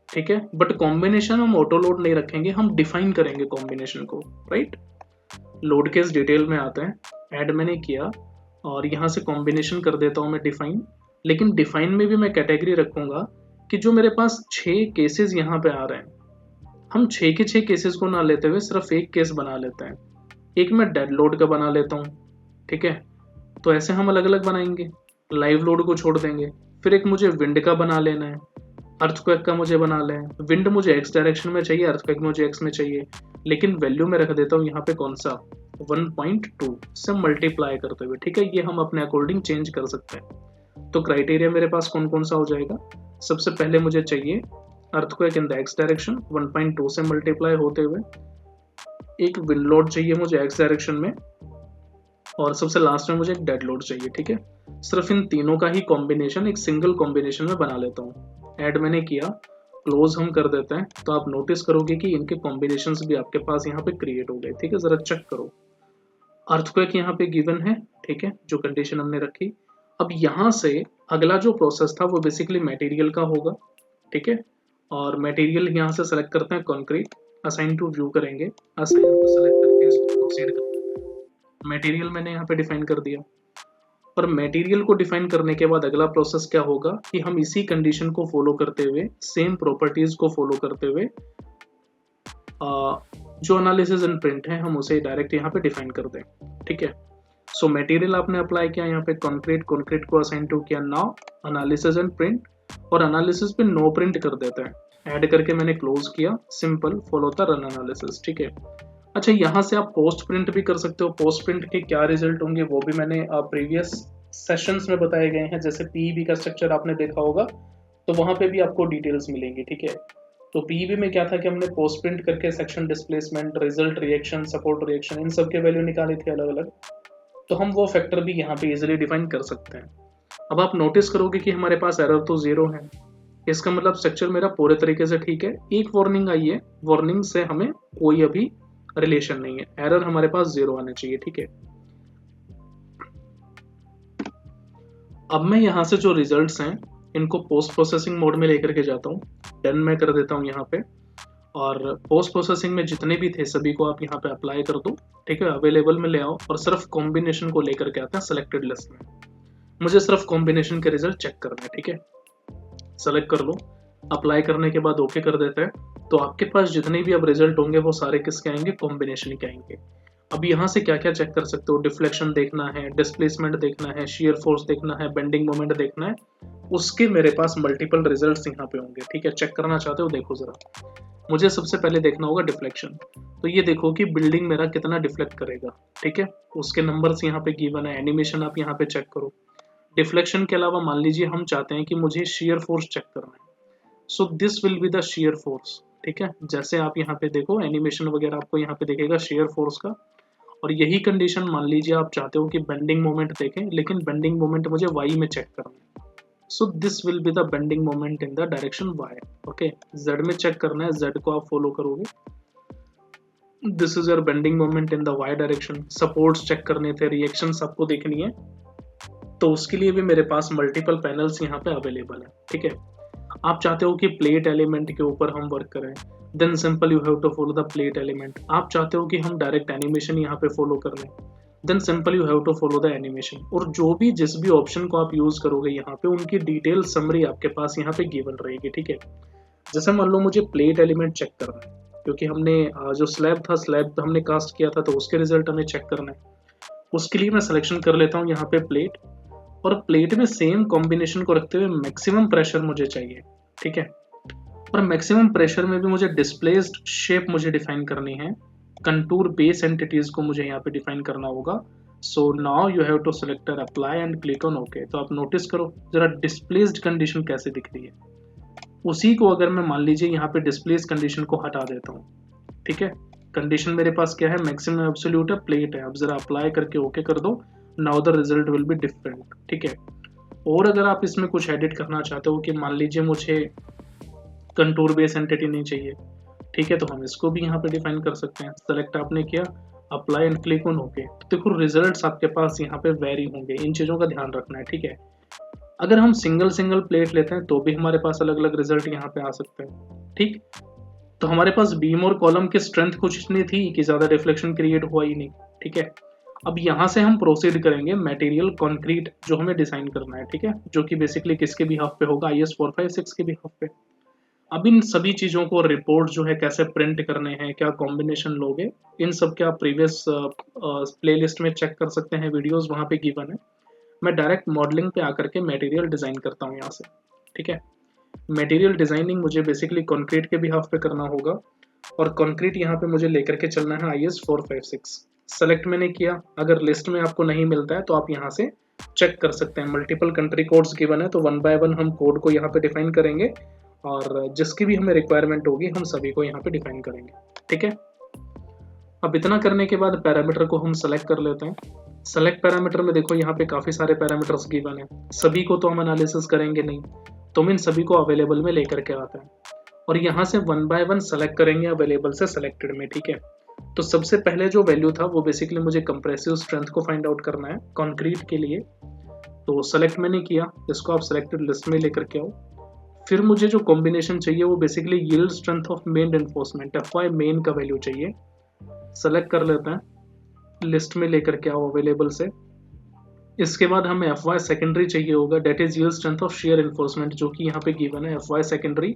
ठीक है। बट कॉम्बिनेशन हम ऑटो लोड नहीं रखेंगे, हम डिफाइन करेंगे कॉम्बिनेशन को, राइट। लोड केस डिटेल में आते हैं, ऐड मैंने किया और यहाँ से कॉम्बिनेशन कर देता हूँ मैं डिफाइन। लेकिन डिफाइन में भी मैं कैटेगरी रखूंगा कि जो मेरे पास 6 केसेस यहाँ पे आ रहे हैं, हम 6 के 6 केसेस को ना लेते हुए सिर्फ एक केस बना लेते हैं। एक मैं डेड लोड का बना लेता हूँ, ठीक है। तो ऐसे हम अलग अलग बनाएंगे, लाइव लोड को छोड़ देंगे। फिर एक मुझे विंड का बना लेना है, अर्थक्वेक का मुझे बना लें। विंड मुझे एक्स डायरेक्शन में चाहिए, अर्थक्वेक मुझे एक्स में चाहिए, लेकिन वैल्यू में रख देता हूँ यहाँ पे कौन सा 1.2 से मल्टीप्लाई करते हुए, ठीक है। ये हम अपने अकॉर्डिंग चेंज कर सकते हैं। तो क्राइटेरिया मेरे पास कौन कौन सा हो जाएगा, सबसे पहले मुझे चाहिए earthquake in the x direction 1.2 से मल्टीप्लाई होते हुए, एक विंड लोड चाहिए मुझे एक्स डायरेक्शन में, और सबसे लास्ट में मुझे एक डेड लोड चाहिए, ठीक है। सिर्फ इन तीनों का ही कॉम्बिनेशन एक सिंगल कॉम्बिनेशन में बना लेता हूँ। ऐड मैंने किया, क्लोज हम कर देते हैं, तो आप नोटिस करोगे कि इनके कॉम्बिनेशंस भी आपके पास यहाँ पे क्रिएट हो गए, ठीक है। जरा चेक करो, अर्थक्वेक यहाँ पे गिवन है, ठीक है, जो कंडीशन हमने रखी। अब यहाँ से अगला जो प्रोसेस था वो बेसिकली मटेरियल का होगा, ठीक है। और मटेरियल यहाँ से सेलेक्ट करते हैं कंक्रीट, असाइन टू व्यू करेंगे, असाइन को सेलेक्ट करके इसको प्रोसीड करते हैं। मटेरियल मैंने यहाँ पे डिफाइन कर दिया। और मटेरियल को डिफाइन करने के बाद अगला प्रोसेस क्या होगा कि हम इसी कंडीशन को फॉलो करते हुए, सेम प्रॉपर्टीज को फॉलो करते हुए जो एनालिसिस एंड प्रिंट है हम उसे डायरेक्ट यहाँ पे डिफाइन कर दें। ठीक है, सो मटेरियल आपने अप्लाई किया यहाँ पे कंक्रीट को असाइन टू किया, नाउ एनालिसिस एंड प्रिंट, और एनालिसिस पे नो प्रिंट कर देते हैं, ऐड करके मैंने क्लोज किया, simple follow the run analysis. ठीक है, अच्छा यहाँ से आप पोस्ट प्रिंट भी कर सकते हो। पोस्ट प्रिंट के क्या रिजल्ट होंगे वो भी मैंने प्रीवियस सेशंस में बताए गए हैं, जैसे पीईबी का स्ट्रक्चर आपने देखा होगा तो वहां पे भी आपको डिटेल्स मिलेंगी। ठीक है, तो पीईबी में क्या था कि हमने पोस्ट प्रिंट करके section displacement, result reaction, support reaction, इन सब के वैल्यू निकाली थी अलग अलग, तो हम वो फैक्टर भी यहाँ पे इजिली डिफाइन कर सकते हैं। अब आप नोटिस करोगे कि हमारे पास एरर तो 0 है, इसका मतलब स्ट्रक्चर मेरा पूरे तरीके से ठीक है। एक वार्निंग आई है, वार्निंग से हमें कोई अभी रिलेशन नहीं है, एरर हमारे पास 0 आना चाहिए। ठीक है, अब मैं यहाँ से जो रिजल्ट्स हैं इनको पोस्ट प्रोसेसिंग मोड में लेकर के जाता हूँ, डन मैं कर देता हूँ यहाँ पे, और पोस्ट प्रोसेसिंग में जितने भी थे सभी को आप यहाँ पे अप्लाई कर दो। ठीक है, अवेलेबल में ले आओ और सिर्फ कॉम्बिनेशन को लेकर के आते हैं सिलेक्टेड लिस्ट में। मुझे सिर्फ कॉम्बिनेशन के रिजल्ट चेक करना है। ठीक है, सेलेक्ट कर लो, अप्लाई करने के बाद ओके कर देते हैं, तो आपके पास जितने भी अब रिजल्ट होंगे वो सारे किसके आएंगे, कॉम्बिनेशन के आएंगे। अब यहाँ से क्या क्या चेक कर सकते हो, डिफ्लेक्शन देखना है, डिस्प्लेसमेंट देखना है, शियर फोर्स देखना है, बेंडिंग मोमेंट देखना है, उसके मेरे पास मल्टीपल रिजल्ट्स यहाँ पे होंगे। ठीक है, चेक करना चाहते हो देखो जरा। मुझे सबसे पहले देखना होगा डिफ्लेक्शन, तो ये देखो कि बिल्डिंग मेरा कितना डिफ्लेक्ट करेगा। ठीक है, उसके नंबर्स यहाँ पे गिवन है, एनिमेशन आप यहाँ पे चेक करो। डिफ्लेक्शन के अलावा मान लीजिए हम चाहते हैं कि मुझे शियर फोर्स चेक करना है, so this will be the shear force. ठीक है, जैसे आप यहाँ पे देखो एनिमेशन वगैरह आपको यहाँ पे दिखेगा शियर फोर्स का, और यही कंडीशन मान लीजिए आप चाहते हो कि बेंडिंग मोमेंट देखें, लेकिन बेंडिंग मोमेंट मुझे वाई में चेक करना है, so this will be the bending moment in the direction Y. Okay, Z में चेक करना है, जेड को आप फॉलो करोगे, this is your bending moment in the Y direction. Supports check करने थे, रिएक्शंस आपको देखनी है, तो उसके लिए भी मेरे पास मल्टीपल पैनल्स यहाँ पे अवेलेबल है। ठीक है, आप चाहते हो कि प्लेट एलिमेंट के ऊपर हम वर्क करें, then simple you have to follow the plate element. आप चाहते हो कि हम डायरेक्ट एनिमेशन यहाँ पे फॉलो कर लें, then simple you have to follow the animation. और जो भी जिस भी ऑप्शन को आप यूज करोगे यहाँ पे उनकी डिटेल समरी आपके पास यहाँ पे गिवन रहेगी। ठीक है, जैसे मान लो मुझे प्लेट एलिमेंट चेक करना है, क्योंकि हमने जो स्लैब था, स्लैब हमने कास्ट किया था, तो उसके रिजल्ट हमें चेक करना है। उसके लिए मैं सिलेक्शन कर लेता हूँ यहाँ पे प्लेट, और प्लेट में सेम कॉम्बिनेशन को रखते हुए मैक्सिमम प्रेशर मुझे चाहिए। ठीक है, और मैक्सिमम प्रेशर में भी मुझे डिस्प्लेस्ड शेप मुझे डिफाइन करनी है, कंटूर बेस एंटिटीज को मुझे यहाँ पे डिफाइन करना होगा। So now you have to select apply and click on okay. तो आप नोटिस करो जरा डिस्प्लेस्ड कंडीशन कैसे दिख रही है, उसी को अगर मैं मान लीजिए यहाँ पे डिस्प्लेस कंडीशन को हटा देता हूँ। ठीक है, कंडीशन मेरे पास क्या है, मैक्सिमम एब्सोल्यूट है, प्लेट है। अब जरा अप्लाई करके ओके कर दो, now the result will be different. ठीक है, और अगर आप इसमें कुछ एडिट करना चाहते हो कि मान लीजिए मुझे कंटूर बेस एंटिटी नहीं चाहिए, ठीक है, तो हम इसको भी यहाँ पे डिफाइन कर सकते हैं। सेलेक्ट आपने किया, apply and click on okay, तो देखो रिजल्ट्स आपके पास यहाँ पे वेरी होंगे, इन चीज़ों का ध्यान रखना है। ठीक है, अगर हम सिंगल सिंगल प्लेट लेते हैं तो भी हमारे पास अलग अलग रिजल्ट यहाँ पे आ सकते हैं। ठीक, तो हमारे पास बीम और कॉलम की स्ट्रेंथ कुछ इतनी थी कि ज़्यादा रिफ्लेक्शन क्रिएट हुआ ही नहीं। ठीक है, अब यहाँ से हम प्रोसीड करेंगे मटेरियल कंक्रीट जो हमें डिजाइन करना है। ठीक है, जो कि बेसिकली किसके बिहाफ पे होगा, IS 456 के बिहाफ पे। अब इन सभी चीज़ों को रिपोर्ट जो है कैसे प्रिंट करने हैं, क्या कॉम्बिनेशन लोगे, इन सब के आप प्रीवियस प्लेलिस्ट में चेक कर सकते हैं, वीडियोस वहाँ पे गिवन है। मैं डायरेक्ट मॉडलिंग पे आकर के मटेरियल डिज़ाइन करता हूँ यहाँ से। ठीक है, मटेरियल डिज़ाइनिंग मुझे बेसिकली कंक्रीट के बिहाफ पे करना होगा, और कंक्रीट यहाँ पे मुझे लेकर के चलना है IS 456। सेलेक्ट मैंने किया, अगर लिस्ट में आपको नहीं मिलता है तो आप यहाँ से चेक कर सकते हैं, मल्टीपल कंट्री कोड्स गिवन है, तो 1 बाय 1 हम कोड को यहाँ पे डिफाइन करेंगे, और जिसकी भी हमें रिक्वायरमेंट होगी हम सभी को यहाँ पे डिफाइन करेंगे। ठीक है, अब इतना करने के बाद पैरामीटर को हम सेलेक्ट कर लेते हैं। सेलेक्ट पैरामीटर में देखो यहाँ पे काफ़ी सारे पैरामीटर्स गिवन है, सभी को तो हम एनालिसिस करेंगे नहीं, तो हम इन सभी को अवेलेबल में लेकर के आते हैं, और यहाँ से 1 बाय 1 सेलेक्ट करेंगे अवेलेबल से सेलेक्टेड में। ठीक है, तो सबसे पहले जो वैल्यू था वो बेसिकली मुझे कंप्रेसिव स्ट्रेंथ को फाइंड आउट करना है कंक्रीट के लिए, तो सेलेक्ट मैंने किया, इसको आप सेलेक्टेड लिस्ट में लेकर के आओ। फिर मुझे जो कॉम्बिनेशन चाहिए वो basically yield strength of main enforcement, FY main का वैल्यू चाहिए, सेलेक्ट कर लेते हैं, लिस्ट में लेकर के आओ अवेलेबल से, इसके बाद हमें एफ वाई सेकेंडरी चाहिए होगा, that is yield strength of shear reinforcement, जो कि यहाँ पे गिवन है एफ वाई सेकेंडरी,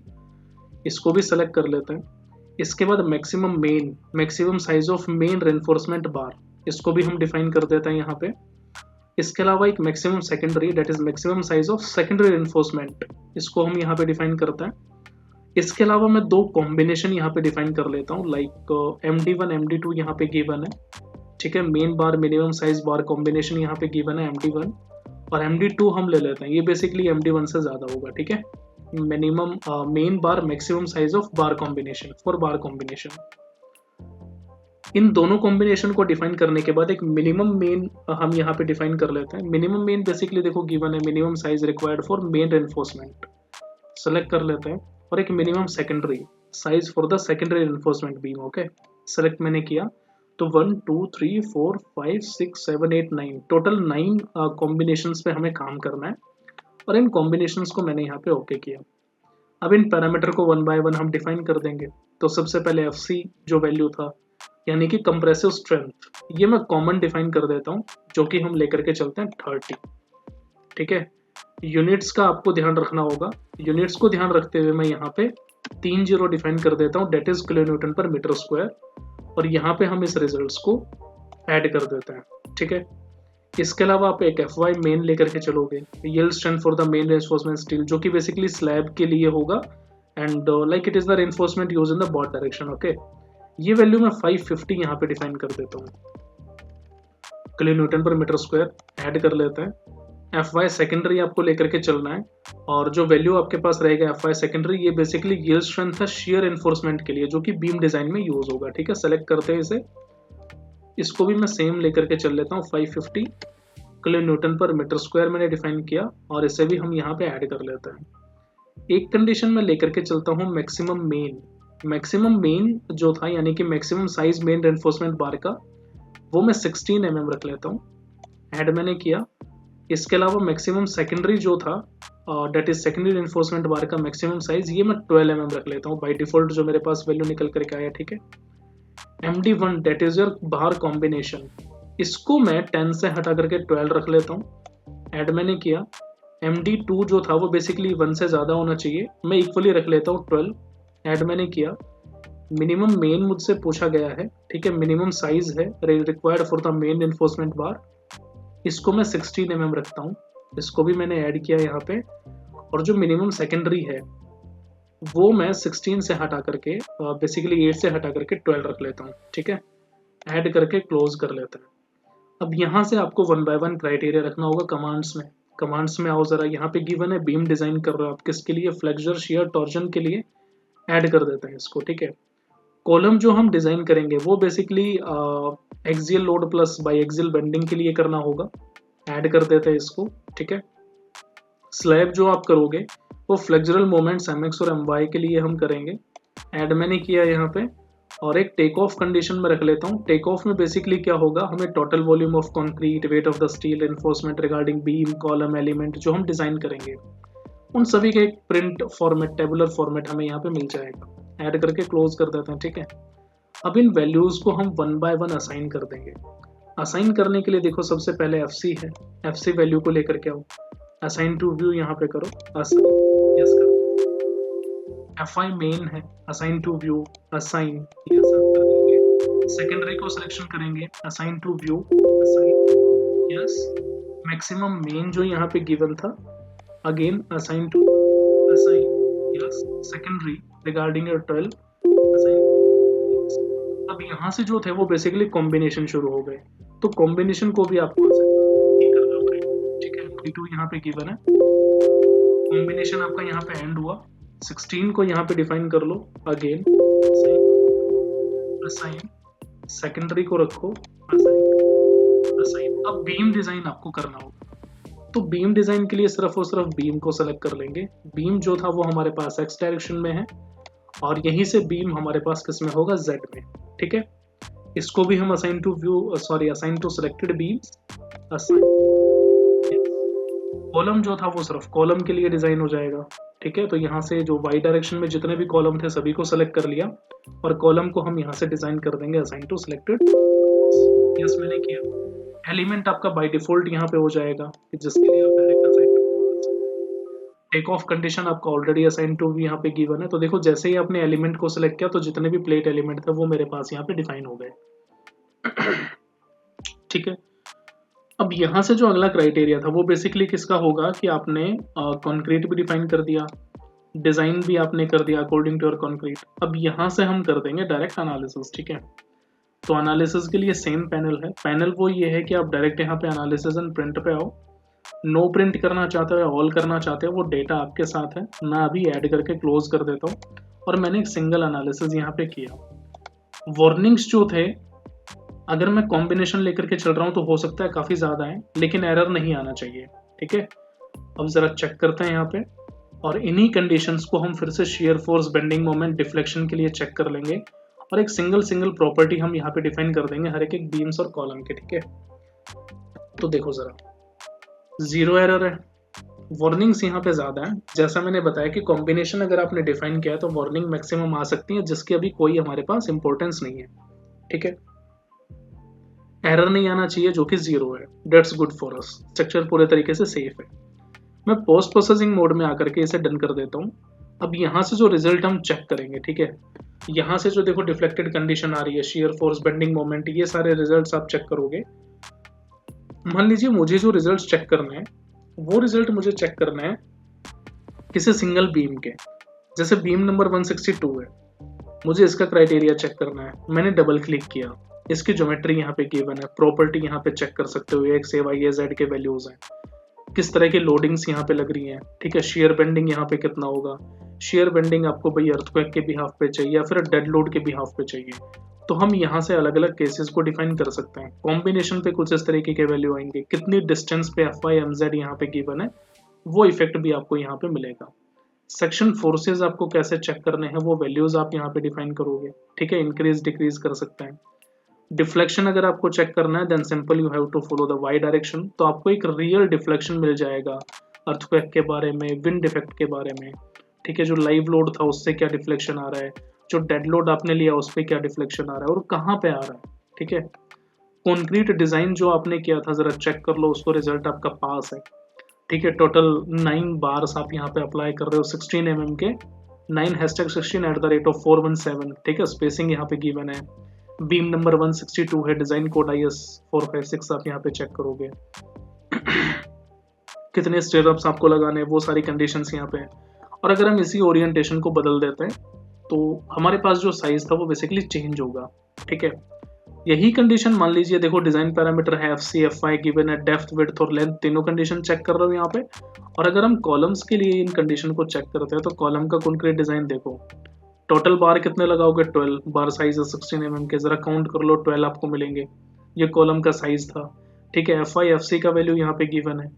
इसको भी सेलेक्ट कर लेते हैं। इसके बाद maximum size of main reinforcement बार, इसको भी हम डिफाइन कर देते हैं यहाँ पे। इसके अलावा एक maximum secondary, that is maximum size of secondary reinforcement, इसको हम यहाँ पे डिफाइन करते हैं। इसके अलावा मैं दो कॉम्बिनेशन यहाँ पे डिफाइन कर लेता हूँ, लाइक MD1 MD2 यहाँ पे गिवन है, ठीक है। मेन बार मिनिमम साइज बार कॉम्बिनेशन यहाँ पे गिवन है MD1, और MD2 हम ले लेते हैं, ये बेसिकली MD1 से ज़्यादा होगा, ठीक है। Minimum main bar maximum size of bar combination for bar combination. इन दोनों कॉम्बिनेशन को डिफाइन करने के बाद एक मिनिमम मेन हम यहाँ पे डिफाइन कर लेते हैं। मिनिमम मेन बेसिकली देखो गिवन है minimum size required for main reinforcement, select कर लेते हैं। और एक minimum secondary size for the secondary reinforcement beam, okay, select मैंने किया। तो 1 2 3 4 5 6 7 8 9 टोटल 9 कॉम्बिनेशंस पे हमें काम करना है, और इन कॉम्बिनेशंस को मैंने यहाँ पे ओके किया। अब इन पैरामीटर को 1 बाय 1 हम डिफाइन कर देंगे। तो सबसे पहले FC जो वैल्यू था, यानी कि कंप्रेसिव स्ट्रेंथ, ये मैं कॉमन डिफाइन कर देता हूँ, जो कि हम लेकर के चलते हैं 30, ठीक है। यूनिट्स का आपको ध्यान रखना होगा, यूनिट्स को ध्यान रखते हुए मैं यहाँ पे 3 जीरो डिफाइन कर देता हूँ, date is kilo newton per metre square, और यहाँ पे हम इस रिजल्ट्स को ऐड कर देते हैं, ठीक है। इसके अलावा आप एक FY मेन लेकर के चलोगे, yield strength for the main reinforcement steel, जो कि बेसिकली स्लैब के लिए होगा, and like it is the reinforcement use in the both direction, okay. ये वैल्यू मैं 550 यहाँ पे डिफाइन कर देता हूँ, kilo newton per metre square add कर लेते हैं। FY सेकेंडरी आपको लेकर के चलना है, और जो वैल्यू आपके पास रहेगा FY सेकेंडरी, ये बेसिकली यील्ड स्ट्रेंथ है शेयर एनफोर्समेंट के लिए, जो कि बीम डिजाइन में यूज होगा, ठीक है। सेलेक्ट करते हैं इसे, इसको भी मैं सेम लेकर के चल लेता हूँ, 550 kilo newton per metre square मैंने डिफाइन किया, और इसे भी हम यहाँ पे ऐड कर लेते हैं। एक कंडीशन में लेकर के चलता हूँ मैक्सिमम मेन जो था, यानी कि maximum size main reinforcement bar का, वो मैं 16 mm रख लेता हूँ, ऐड मैंने किया। इसके अलावा मैक्सिमम सेकेंडरी जो था, that is secondary reinforcement bar का मैक्सिमम साइज, ये मैं 12 mm रख लेता हूँ बाय डिफॉल्ट, जो मेरे पास वैल्यू निकल करके आया, ठीक है। MD1 that is your bar combination, इसको मैं 10 से हटा करके 12 रख लेता हूँ, ऐड मैंने किया। MD2 जो था वो बेसिकली 1 से ज़्यादा होना चाहिए, मैं इक्वली रख लेता हूँ 12, ऐड मैंने किया। मिनिमम मेन मुझसे पूछा गया है, ठीक है, मिनिमम साइज है required for the main enforcement bar, इसको मैं 16 mm रखता हूँ, इसको भी मैंने ऐड किया यहाँ पे। और जो मिनिमम सेकेंडरी है वो मैं 16 से हटा करके बेसिकली 8 से हटा करके 12 रख लेता हूँ, ठीक है, ऐड करके क्लोज कर लेते हैं। अब यहाँ से आपको 1 बाय 1 क्राइटेरिया रखना होगा कमांड्स में आओ जरा, यहाँ पे गिवन है बीम डिजाइन कर रहे हो आप, किसके लिए, फ्लेक्सर शियर टॉर्जन के लिए, ऐड कर देते हैं इसको, ठीक है। कॉलम जो हम डिजाइन करेंगे वो basically axial load plus by axial bending के लिए करना होगा, ऐड कर देते हैं इसको, ठीक है। स्लैब जो आप करोगे वो फ्लेक्सुरल मोमेंट्स MX और MY के लिए हम करेंगे, ऐड मैंने किया यहाँ पे। और एक टेक ऑफ कंडीशन में रख लेता हूँ। टेक ऑफ में बेसिकली क्या होगा, हमें total volume of concrete, weight of the steel, enforcement regarding beam, column, element जो हम डिजाइन करेंगे, उन सभी के एक प्रिंट फॉर्मेट, टेबुलर फॉर्मेट हमें यहाँ पे मिल जाएगा, ऐड करके क्लोज कर देते हैं, ठीक है। अब इन वैल्यूज को हम 1 बाय 1 असाइन कर देंगे। असाइन करने के लिए देखो सबसे पहले FC है, FC वैल्यू को लेकर के आओ, असाइन टू व्यू यहाँ पे करो, यस करो। FI मेन है, assign to view, assign, yes कर देंगे। सेकेंडरी को सिलेक्शन करेंगे, assign to view, assign, yes. Maximum main जो यहाँ पे गिवन था, again assign to, assign, yes. Secondary regarding your 12, assign, yes. अब यहाँ से जो थे वो बेसिकली कॉम्बिनेशन शुरू हो गए, तो कॉम्बिनेशन को भी आपको करना पड़ेगा, ठीक है। D2 यहाँ पे गिवन है, कॉम्बिनेशन आपका यहाँ पे एंड हुआ, 16 को यहाँ पे डिफाइन कर लो, अगेन असाइन, सेकेंडरी को रखो, असाइन, असाइन। अब बीम डिजाइन आपको करना होगा, तो बीम डिजाइन के लिए सिर्फ और सिर्फ बीम को सेलेक्ट कर लेंगे। बीम जो था वो हमारे पास X डायरेक्शन में है, और यहीं से बीम हमारे पास किस में होगा, Z में, ठीक है। इसको भी हम assign to view, sorry assign to selected beam, assign. Column जो था वो सिर्फ कॉलम के लिए डिजाइन हो जाएगा, ठीक है। तो यहाँ से जो Y डायरेक्शन में जितने भी कॉलम थे सभी को सेलेक्ट कर लिया, और कॉलम को हम यहाँ से डिजाइन कर देंगे असाइन टू सिलेक्टेड, यस मैंने किया। एलिमेंट आपका बाय डिफॉल्ट यहाँ पे हो जाएगा कि जिसके लिए आप direct assign take off condition आपका ऑलरेडी असाइन टू भी यहाँ पे गिवन है। तो देखो जैसे ही आपने एलिमेंट को सिलेक्ट किया तो जितने भी प्लेट एलिमेंट थे वो मेरे पास यहाँ पे डिफाइन हो गए। ठीक है, अब यहाँ से जो अगला क्राइटेरिया था वो बेसिकली किसका होगा कि आपने कॉन्क्रीट भी डिफाइन कर दिया, डिजाइन भी आपने कर दिया अकॉर्डिंग टू योर कॉन्क्रीट। अब यहाँ से हम कर देंगे डायरेक्ट एनालिसिस। ठीक है, तो एनालिसिस के लिए सेम पैनल है। पैनल वो ये है कि आप डायरेक्ट यहाँ पे एनालिसिस एंड प्रिंट पे आओ। नो प्रिंट करना चाहते हो या ऑल करना चाहते हो वो डेटा आपके साथ है। मैं अभी ऐड करके क्लोज कर देता हूँ और मैंने एक सिंगल एनालिसिस यहाँ पे किया। वार्निंग्स जो थे, अगर मैं कॉम्बिनेशन लेकर के चल रहा हूँ तो हो सकता है काफ़ी ज़्यादा है, लेकिन एरर नहीं आना चाहिए। ठीक है, अब ज़रा चेक करते हैं यहाँ पे, और इन्हीं कंडीशंस को हम फिर से shear force, bending moment, deflection के लिए चेक कर लेंगे और एक सिंगल प्रॉपर्टी हम यहाँ पे डिफाइन कर देंगे हर एक बीम्स और कॉलम के। ठीक है, तो देखो ज़रा, जीरो एरर है, वार्निंग्स यहाँ पे ज़्यादा है। जैसा मैंने बताया कि कॉम्बिनेशन अगर आपने डिफाइन किया है तो वार्निंग मैक्सिमम आ सकती है, जिसकी अभी कोई हमारे पास इंपॉर्टेंस नहीं है। ठीक है, एरर नहीं आना चाहिए जो कि जीरो है, that's good for us. Structure पूरे तरीके से सेफ है। मैं पोस्ट प्रोसेसिंग मोड में आकर के इसे डन कर देता हूँ। अब यहाँ से जो रिजल्ट हम चेक करेंगे, ठीक है, यहाँ से जो देखो डिफ्लेक्टेड कंडीशन आ रही है, शियर फोर्स, बेंडिंग मोमेंट, ये सारे रिजल्ट्स आप चेक करोगे। मान लीजिए मुझे जो रिजल्ट चेक करना है वो रिजल्ट मुझे चेक करना है किसी सिंगल बीम के। जैसे बीम नंबर 162 है, मुझे इसका क्राइटेरिया चेक करना है। मैंने डबल क्लिक किया, इसकी ज्योमेट्री यहाँ पे गिवन है, प्रॉपर्टी यहाँ पे चेक कर सकते हो, एक्स, वाई, जेड के वैल्यूज हैं, किस तरह की लोडिंग्स यहाँ पे लग रही हैं। ठीक है, शेयर बेंडिंग यहाँ पे कितना होगा, शेयर बेंडिंग आपको भाई अर्थक्वेक के बिहाफ पे चाहिए या फिर डेड लोड के बिहाफ पे चाहिए, तो हम यहाँ से अलग अलग केसेस को डिफाइन कर सकते हैं। कॉम्बिनेशन पे कुछ इस तरीके के वैल्यू आएंगे, कितनी डिस्टेंस पे एफ वाई एम जेड यहाँ पे गिवन है वो इफेक्ट भी आपको यहाँ पे मिलेगा। सेक्शन फोर्सेज आपको कैसे चेक करने हैं वो वैल्यूज आप यहाँ पे डिफाइन करोगे। ठीक है, इंक्रीज डिक्रीज कर सकते हैं। डिफ्लेक्शन अगर आपको चेक करना है then simple you have to follow the Y direction, तो आपको एक रियल डिफ्लेक्शन मिल जाएगा अर्थक्वेक के बारे में, विंड इफेक्ट के बारे में। ठीक है, जो लाइव लोड था उससे क्या डिफ्लेक्शन आ रहा है, जो डेड लोड आपने लिया उस पर क्या डिफ्लेक्शन आ रहा है और कहाँ पे आ रहा है। ठीक है, कॉन्क्रीट डिजाइन जो आपने किया था जरा चेक कर लो, उसको रिजल्ट आपका पास है। ठीक है, टोटल 9 बार्स आप यहाँ पे अप्लाई कर रहे हो 16 mm के, 9#16 @417। ठीक है, स्पेसिंग यहाँ पे गिवन है, बीम नंबर 162 है, डिजाइन कोड IS 456 आप यहाँ पे चेक करोगे। कितने स्टेयरअप्स आपको लगाने हैं वो सारी कंडीशंस यहाँ पे है। और अगर हम इसी ओरिएंटेशन को बदल देते हैं तो हमारे पास जो साइज था वो बेसिकली चेंज होगा। ठीक है, यही कंडीशन मान लीजिए, देखो डिजाइन पैरामीटर है FC, FY गिवन है, डेप्थ, विड्थ और लेंथ तीनों कंडीशन चेक कर रहे हो यहाँ पे। और अगर हम कॉलम्स के लिए इन कंडीशन को चेक करते हैं तो कॉलम का कॉन्क्रीट डिजाइन देखो, टोटल बार कितने लगाओगे, 12 बार, साइज है 16 mm के, जरा काउंट कर लो, 12 आपको मिलेंगे। ये कॉलम का साइज था। ठीक है, FI FC का वैल्यू यहाँ पे गिवन है,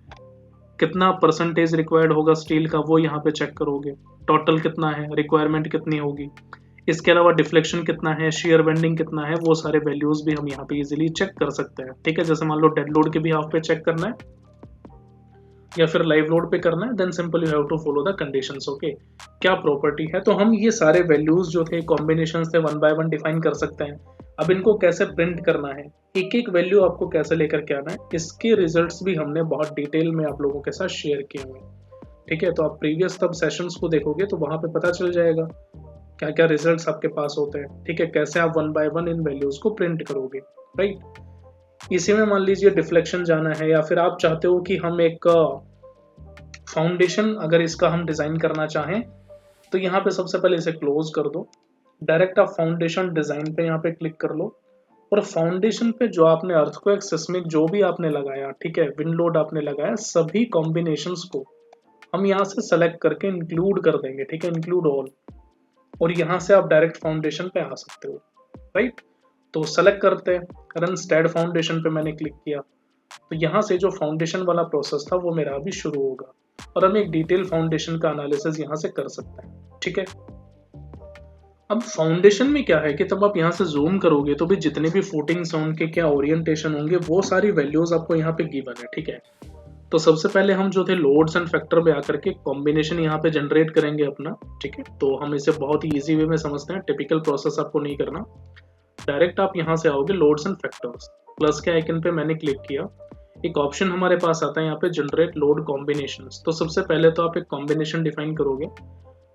कितना परसेंटेज रिक्वायर्ड होगा स्टील का वो यहाँ पे चेक करोगे, टोटल कितना है, रिक्वायरमेंट कितनी होगी, इसके अलावा डिफ्लेक्शन कितना है, शेयर बेंडिंग कितना है, वो सारे वैल्यूज भी हम यहाँ पे इजीली चेक कर सकते हैं। ठीक है, जैसे मान लो डेड लोड के भी हाफ पे चेक करना है या फिर लाइव लोड पे करना है, then simple you have to follow the conditions. Okay, क्या प्रॉपर्टी है, तो हम ये सारे वैल्यूज जो थे, कॉम्बिनेशंस थे, 1 बाय 1 डिफाइन कर सकते हैं। अब इनको कैसे प्रिंट करना है, एक एक वैल्यू आपको कैसे लेकर के आना है, इसके रिजल्ट्स भी हमने बहुत डिटेल में आप लोगों के साथ शेयर किए हुए हैं। ठीक है, तो आप प्रीवियस तब सेशंस को देखोगे तो वहां पे पता चल जाएगा क्या क्या रिजल्ट्स आपके पास होते हैं। ठीक है, कैसे आप 1 बाय 1 इन वैल्यूज को प्रिंट करोगे। राइट, इसी में मान लीजिए डिफ्लेक्शन जाना है या फिर आप चाहते हो कि हम एक फाउंडेशन अगर इसका हम डिजाइन करना चाहें तो यहाँ पे सबसे पहले इसे क्लोज कर दो, डायरेक्ट आप फाउंडेशन डिजाइन पे यहाँ पे क्लिक कर लो और फाउंडेशन पे जो आपने अर्थक्वेक, सिस्मिक जो भी आपने लगाया, ठीक है, विंड लोड आपने लगाया, सभी कॉम्बिनेशंस को हम यहाँ से सेलेक्ट करके इंक्लूड कर देंगे। ठीक है, इंक्लूड ऑल, और यहाँ से आप डायरेक्ट फाउंडेशन पे आ सकते हो। राइट, तो सेलेक्ट करते हैं, रन स्टैड फाउंडेशन पे मैंने क्लिक किया तो यहाँ से जो फाउंडेशन वाला प्रोसेस था वो मेरा अभी शुरू होगा और हम एक डिटेल फाउंडेशन का एनालिसिस यहाँ से कर सकते हैं। ठीक है, अब फाउंडेशन में क्या है कि तब आप यहाँ से जूम करोगे तो भी जितने भी फुटिंग्स हैं उनके क्या ओरिएंटेशन होंगे वो सारी वैल्यूज आपको यहाँ पे गिवन है। ठीक है, तो सबसे पहले हम जो थे लोड्स एंड फैक्टर पे आकर के कॉम्बिनेशन यहाँ पे जनरेट करेंगे अपना। ठीक है, तो हम इसे बहुत ही ईजी वे में समझते हैं, टिपिकल प्रोसेस आपको नहीं करना, डायरेक्ट आप यहाँ से आओगे लोड्स एंड फैक्टर्स। प्लस के आइकन पे मैंने क्लिक किया, एक ऑप्शन हमारे पास आता है यहाँ पे जनरेट लोड कॉम्बिनेशंस। तो सबसे पहले तो आप एक कॉम्बिनेशन डिफाइन करोगे।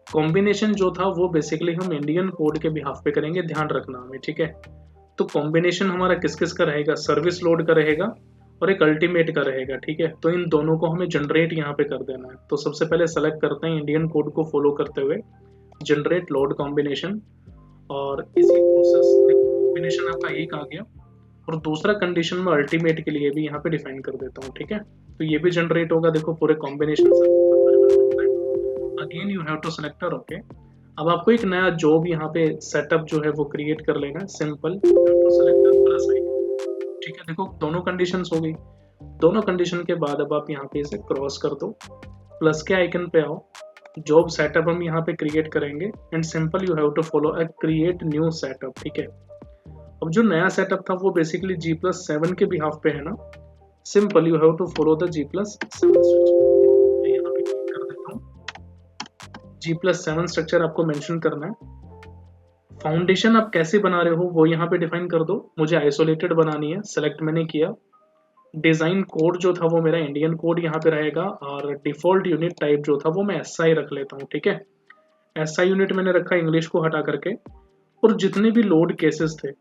कॉम्बिनेशन जो था वो बेसिकली हम इंडियन कोड के बिहाफ पे करेंगे, ध्यान रखना हमें, ठीक है। तो कॉम्बिनेशन हमारा किस किस का रहेगा, सर्विस लोड का रहेगा और एक अल्टीमेट का रहेगा, ठीक है। तो इन दोनों को हमें जनरेट यहाँ पे कर देना है। तो सबसे पहले सेलेक्ट करते हैं इंडियन कोड को फॉलो करते हुए जनरेट लोड कॉम्बिनेशन, और इसी प्रोसेस कॉम्बिनेशन आपका एक आ गया, और दूसरा कंडीशन में अल्टीमेट के लिए भी यहाँ पे डिफाइन कर देता हूँ, ठीक है। तो ये भी जनरेट होगा, देखो पूरे कॉम्बिनेशन से। Again you have to select okay. अब आपको एक नया जॉब यहाँ पे सेटअप जो है वो क्रिएट कर लेना है, सिंपल प्लस आइकन, ठीक है। देखो दोनों कंडीशंस हो गई। दोनों कंडीशन के बाद अब आप यहाँ पे इसे क्रॉस कर दो, प्लस के आइकन पे आओ, जॉब सेटअप हम यहाँ पे क्रिएट करेंगे and simple you have to follow a create new setup, ठीक है। अब जो नया सेटअप था वो बेसिकली G+7 के बिहाफ पे है ना, simple you have to follow the G+7 structure. यहाँ पे क्लिक कर देता हूँ, G+7 स्ट्रक्चर आपको मेंशन करना है। फाउंडेशन आप कैसे बना रहे हो वो यहाँ पे डिफाइन कर दो, मुझे आइसोलेटेड बनानी है, सेलेक्ट मैंने किया। डिजाइन कोड जो था वो मेरा इंडियन कोड यहाँ पे रहेगा, और डिफॉल्ट यूनिट टाइप जो था वो मैं SI रख लेता हूँ, ठीक है। SI यूनिट मैंने रखा इंग्लिश को हटा करके, और जितने भी लोड केसेस थे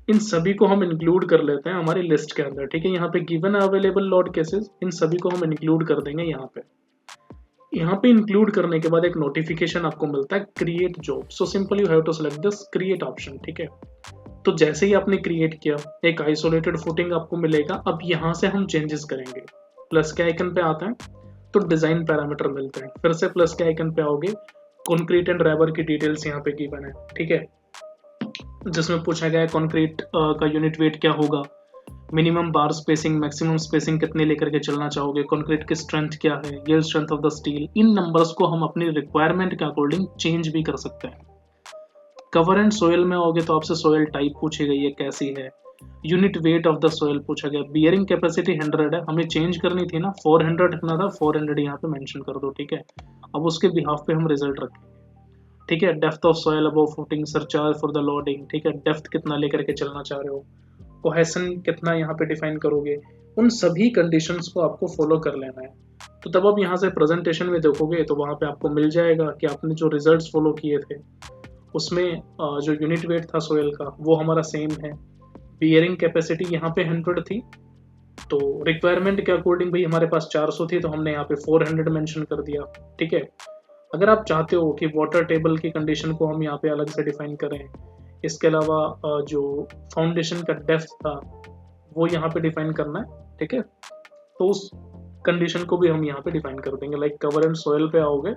इन सभी को हम इंक्लूड कर लेते हैं हमारी लिस्ट के अंदर, ठीक है। यहाँ पे गिवन अवेलेबल लोड केसेस, इन सभी को हम इंक्लूड कर देंगे यहाँ पे। यहाँ पे इंक्लूड करने के बाद एक नोटिफिकेशन आपको मिलता है create job. So simple you have to select this create option, ठीक है। तो जैसे ही आपने क्रिएट किया एक आइसोलेटेड फुटिंग आपको मिलेगा। अब यहाँ से हम चेंजेस करेंगे, प्लस के आइकन पे आता है तो डिजाइन पैरामीटर मिलते हैं, फिर से प्लस के आइकन पे आओगे, कॉन्क्रीट एंड रैबर की डिटेल्स यहाँ पे गिवन है, ठीक है, जिसमें पूछा गया है कॉन्क्रीट का यूनिट वेट क्या होगा, मिनिमम बार स्पेसिंग, मैक्सिमम स्पेसिंग कितने लेकर के चलना चाहोगे, कॉन्क्रीट की स्ट्रेंथ क्या है, ये strength of the steel. In numbers को हम अपनी रिक्वायरमेंट के अकॉर्डिंग चेंज भी कर सकते हैं। कवर एंड सोयल में होगे तो आपसे सोयल टाइप पूछी गई है कैसी है, unit weight of the soil पूछा गया, बियरिंग कैपेसिटी 100 है, हमें चेंज करनी थी ना, 400 रखना था, 400 यहाँ पे मेंशन कर दो, ठीक है। अब उसके बिहाफ पे हम रिजल्ट रखेंगे, ठीक है। Depth of soil above footing, surcharge for the loading, ठीक है, डेप्थ कितना लेकर के चलना चाह रहे हो, कोहेसन कितना यहाँ पे डिफाइन करोगे, उन सभी कंडीशंस को आपको फॉलो कर लेना है। तो तब आप यहाँ से प्रेजेंटेशन में देखोगे तो वहाँ पे आपको मिल जाएगा कि आपने जो रिजल्ट्स फॉलो किए थे उसमें जो यूनिट वेट था सोयल का वो हमारा सेम है, बियरिंग कैपेसिटी यहाँ पे 100 थी, तो रिक्वायरमेंट के अकॉर्डिंग भाई हमारे पास 400 थी तो हमने यहाँ पे 400 मेंशन कर दिया, ठीक है। अगर आप चाहते हो कि वाटर टेबल की कंडीशन को हम यहाँ पे अलग से डिफाइन करें, इसके अलावा जो फाउंडेशन का डेप्थ था वो यहाँ पे डिफाइन करना है, ठीक है, तो उस कंडीशन को भी हम यहाँ पे डिफाइन कर देंगे। लाइक कवर एंड सोयल पे आओगे,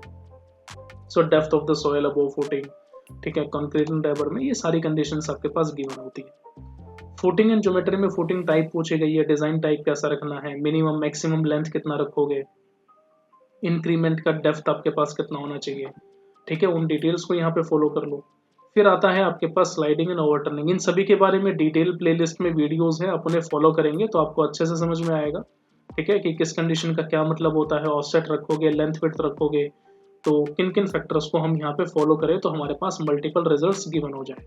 so depth of the soil above footing, ठीक है, कंक्रीट एंड रैबर में ये सारी कंडीशंस आपके पास गिवन होती है। फुटिंग एंड ज्योमेट्री में फुटिंग टाइप पूछी गई है, डिजाइन टाइप कैसा रखना है, मिनिमम मैक्सिमम लेंथ कितना रखोगे, इंक्रीमेंट का डेप्थ आपके पास कितना होना चाहिए, ठीक है, उन डिटेल्स को यहाँ पे फॉलो कर लो। फिर आता है आपके पास स्लाइडिंग एंड ओवरटर्निंग, इन सभी के बारे में डिटेल प्लेलिस्ट में वीडियोस है, आप उन्हें फॉलो करेंगे तो आपको अच्छे से समझ में आएगा, ठीक है, कि किस कंडीशन का क्या मतलब होता है, ऑफसेट रखोगे, लेंथ विड्थ रखोगे, तो किन किन फैक्टर्स को हम यहाँ पे फॉलो करें तो हमारे पास मल्टीपल रिजल्ट्स गिवन हो जाए।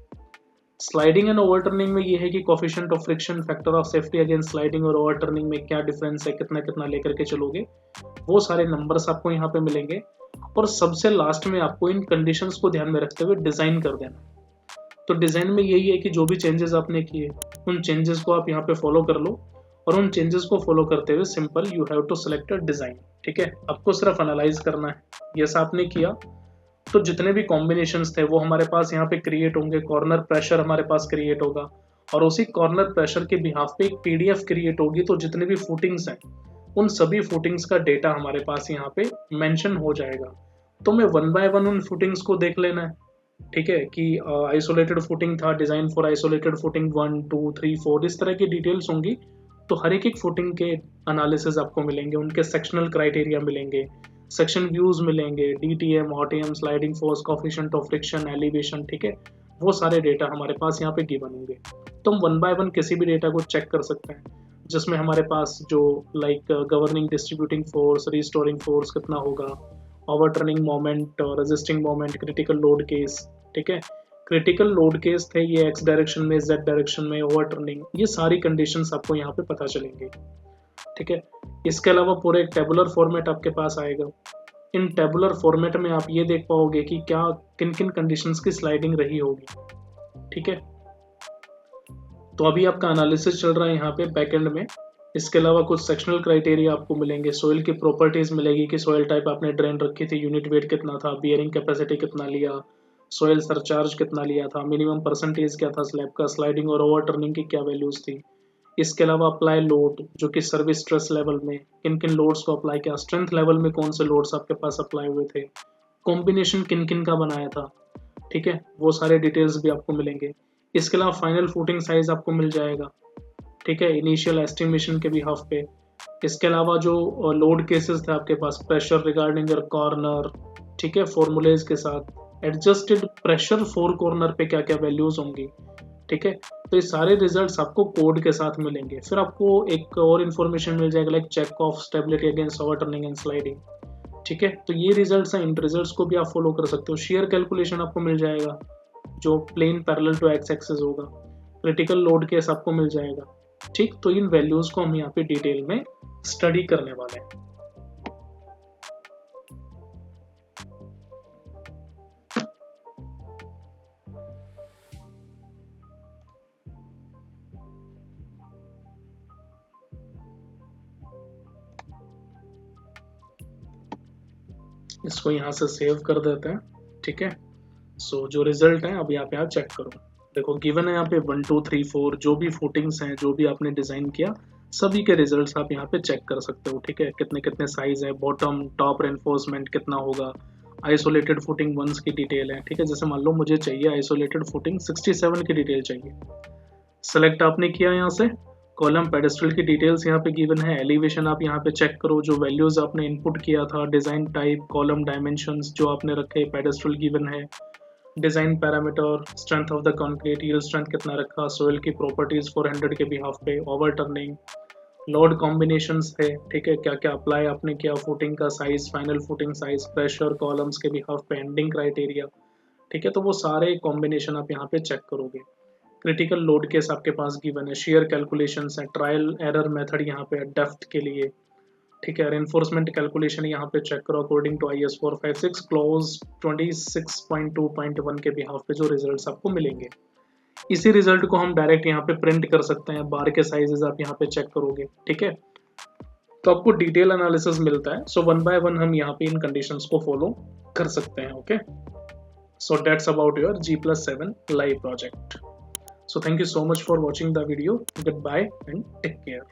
स्लाइडिंग एंड ओवरटर्निंग में ये है कि coefficient of friction, factor of safety against sliding और ओवरटर्निंग में क्या डिफरेंस है, कितना कितना लेकर के चलोगे, वो सारे नंबर्स आपको यहाँ पे मिलेंगे। और सबसे लास्ट में आपको इन कंडीशंस को ध्यान में रखते हुए डिजाइन कर देना। तो डिजाइन में यही है कि जो भी चेंजेस आपने किए उन चेंजेस को आप यहाँ पे फॉलो कर लो, और उन चेंजेस को फॉलो करते हुए simple you have to select a design, ठीक है। आपको सिर्फ एनालाइज करना है, यस आपने किया तो जितने भी कॉम्बिनेशंस थे वो हमारे पास यहाँ पे क्रिएट होंगे, कॉर्नर प्रेशर हमारे पास क्रिएट होगा, और उसी कॉर्नर प्रेशर के बिहाफ पे एक PDF क्रिएट होगी, तो जितने भी फुटिंग्स हैं उन सभी फुटिंग्स का डेटा हमारे पास यहाँ पे मेंशन हो जाएगा। तो मैं 1 बाय 1 उन फुटिंग्स को देख लेना है, ठीक है, कि आइसोलेटेड फुटिंग था, डिजाइन फॉर आइसोलेटेड फुटिंग 1 2 3 4 इस तरह की डिटेल्स होंगी। तो हर एक फुटिंग के एनालिसिस आपको मिलेंगे, उनके सेक्शनल क्राइटेरिया मिलेंगे, सेक्शन व्यूज मिलेंगे, DTM, OTM, sliding force, coefficient of friction, elevation, ठीक है, वो सारे डेटा हमारे पास यहाँ पे गिवन होंगे। तो हम 1 बाय 1 किसी भी डेटा को चेक कर सकते हैं, जिसमें हमारे पास जो like governing distributing force, restoring force कितना होगा, overturning moment, resisting moment, critical load case, ठीक है, क्रिटिकल लोड केस थे ये एक्स डायरेक्शन में, जेड डायरेक्शन में, ओवर टर्निंग, ये सारी कंडीशंस आपको यहाँ पे पता चलेंगी। ठीक है, इसके अलावा पूरे एक टेबुलर फॉर्मेट आपके पास आएगा। इन टेबुलर फॉर्मेट में आप ये देख पाओगे कि क्या किन किन कंडीशंस की स्लाइडिंग रही होगी। ठीक है, तो अभी आपका एनालिसिस चल रहा है यहाँ पे बैकएंड में। इसके अलावा कुछ सेक्शनल क्राइटेरिया आपको मिलेंगे, सोइल की प्रॉपर्टीज मिलेगी कि सोइल टाइप आपने ड्रेन रखी थी, यूनिट वेट कितना था, बियरिंग कैपेसिटी कितना लिया, सोइल सरचार्ज कितना लिया था, मिनिमम परसेंटेज क्या था स्लैब का, स्लाइडिंग और ओवर टर्निंग की क्या वैल्यूज थी। इसके अलावा अप्लाई लोड, जो कि सर्विस स्ट्रेस लेवल में किन किन लोड्स को अप्लाई किया, स्ट्रेंथ लेवल में कौन से लोड्स आपके पास अप्लाई हुए थे, कॉम्बिनेशन किन किन का बनाया था। ठीक है, वो सारे डिटेल्स भी आपको मिलेंगे। इसके अलावा फाइनल फुटिंग साइज आपको मिल जाएगा। ठीक है, इनिशियल एस्टिमेशन के भी हाफ पे। इसके अलावा जो लोड केसेस थे आपके पास, प्रेशर रिगार्डिंग योर कॉर्नर, ठीक है, फॉर्मूलेज के साथ एडजस्टेड प्रेशर फॉर कॉर्नर पे क्या क्या वैल्यूज होंगी। ठीक है, तो ये सारे रिजल्ट्स आपको कोड के साथ मिलेंगे। फिर आपको एक और इन्फॉर्मेशन मिल जाएगा like check of stability against overturning and sliding. ठीक है, तो ये रिजल्ट्स हैं, इन रिजल्ट्स को भी आप फॉलो कर सकते हो। शेयर कैलकुलेशन आपको मिल जाएगा जो plane parallel to X axis होगा। क्रिटिकल लोड केस आपको मिल जाएगा। ठीक, तो इन वैल्यूज को हम यहाँ पे डिटेल में स्टडी करने वाले हैं। इसको यहाँ से सेव कर देते हैं। ठीक है, सो जो रिजल्ट है अब यहाँ पे आप चेक करो। देखो गिवन है यहाँ पे 1 2 3 4 जो भी फुटिंग्स हैं, जो भी आपने डिजाइन किया, सभी के रिजल्ट्स आप यहाँ पे चेक कर सकते हो। ठीक है, कितने कितने साइज है, बॉटम टॉप रेनफोर्समेंट कितना होगा, आइसोलेटेड फुटिंग वंस की डिटेल है। ठीक है, जैसे मान लो मुझे चाहिए आइसोलेटेड फुटिंग 67 की डिटेल चाहिए, सेलेक्ट आपने किया यहाँ से, कॉलम पेडेस्ट्रल की डिटेल्स यहाँ पे गिवन है, एलिवेशन आप यहाँ पे चेक करो, जो वैल्यूज आपने इनपुट किया था, डिजाइन टाइप, कॉलम डायमेंशंस जो आपने रखे, पेडेस्ट्रल गिवन है, design parameter, strength of the concrete, yield strength कितना रखा, सोइल की प्रॉपर्टीज 400 के बिहाफ पे, ओवर टर्निंग, लोड कॉम्बिनेशंस थे। ठीक है, क्या क्या अप्लाई आपने किया, फुटिंग का size, final footing size, pressure, columns के बिहाफ पे, एंडिंग क्राइटेरिया। ठीक है, तो वो सारे कॉम्बिनेशन आप यहाँ पे चेक करोगे। क्रिटिकल लोड केस आपके पास गिवन है, शेयर कैलकुलेशंस है, ट्रायल एरर मेथड यहाँ पे डेप्थ के लिए। ठीक है, रेनफोर्समेंट कैलकुलेशन यहाँ पे चेक करो अकॉर्डिंग टू IS 456 क्लॉज 26.2.1 के बिहाफ पे जो रिजल्ट्स आपको मिलेंगे। इसी रिजल्ट को हम डायरेक्ट यहाँ पे प्रिंट कर सकते हैं, बार के साइजेस आप यहाँ पे चेक करोगे। ठीक है, तो आपको डिटेल एनालिसिस मिलता है। सो 1 बाय 1 हम यहाँ पे इन कंडीशंस को फॉलो कर सकते हैं। Okay, so that's about your G+7 live project. So thank you so much for watching the video. Goodbye and take care.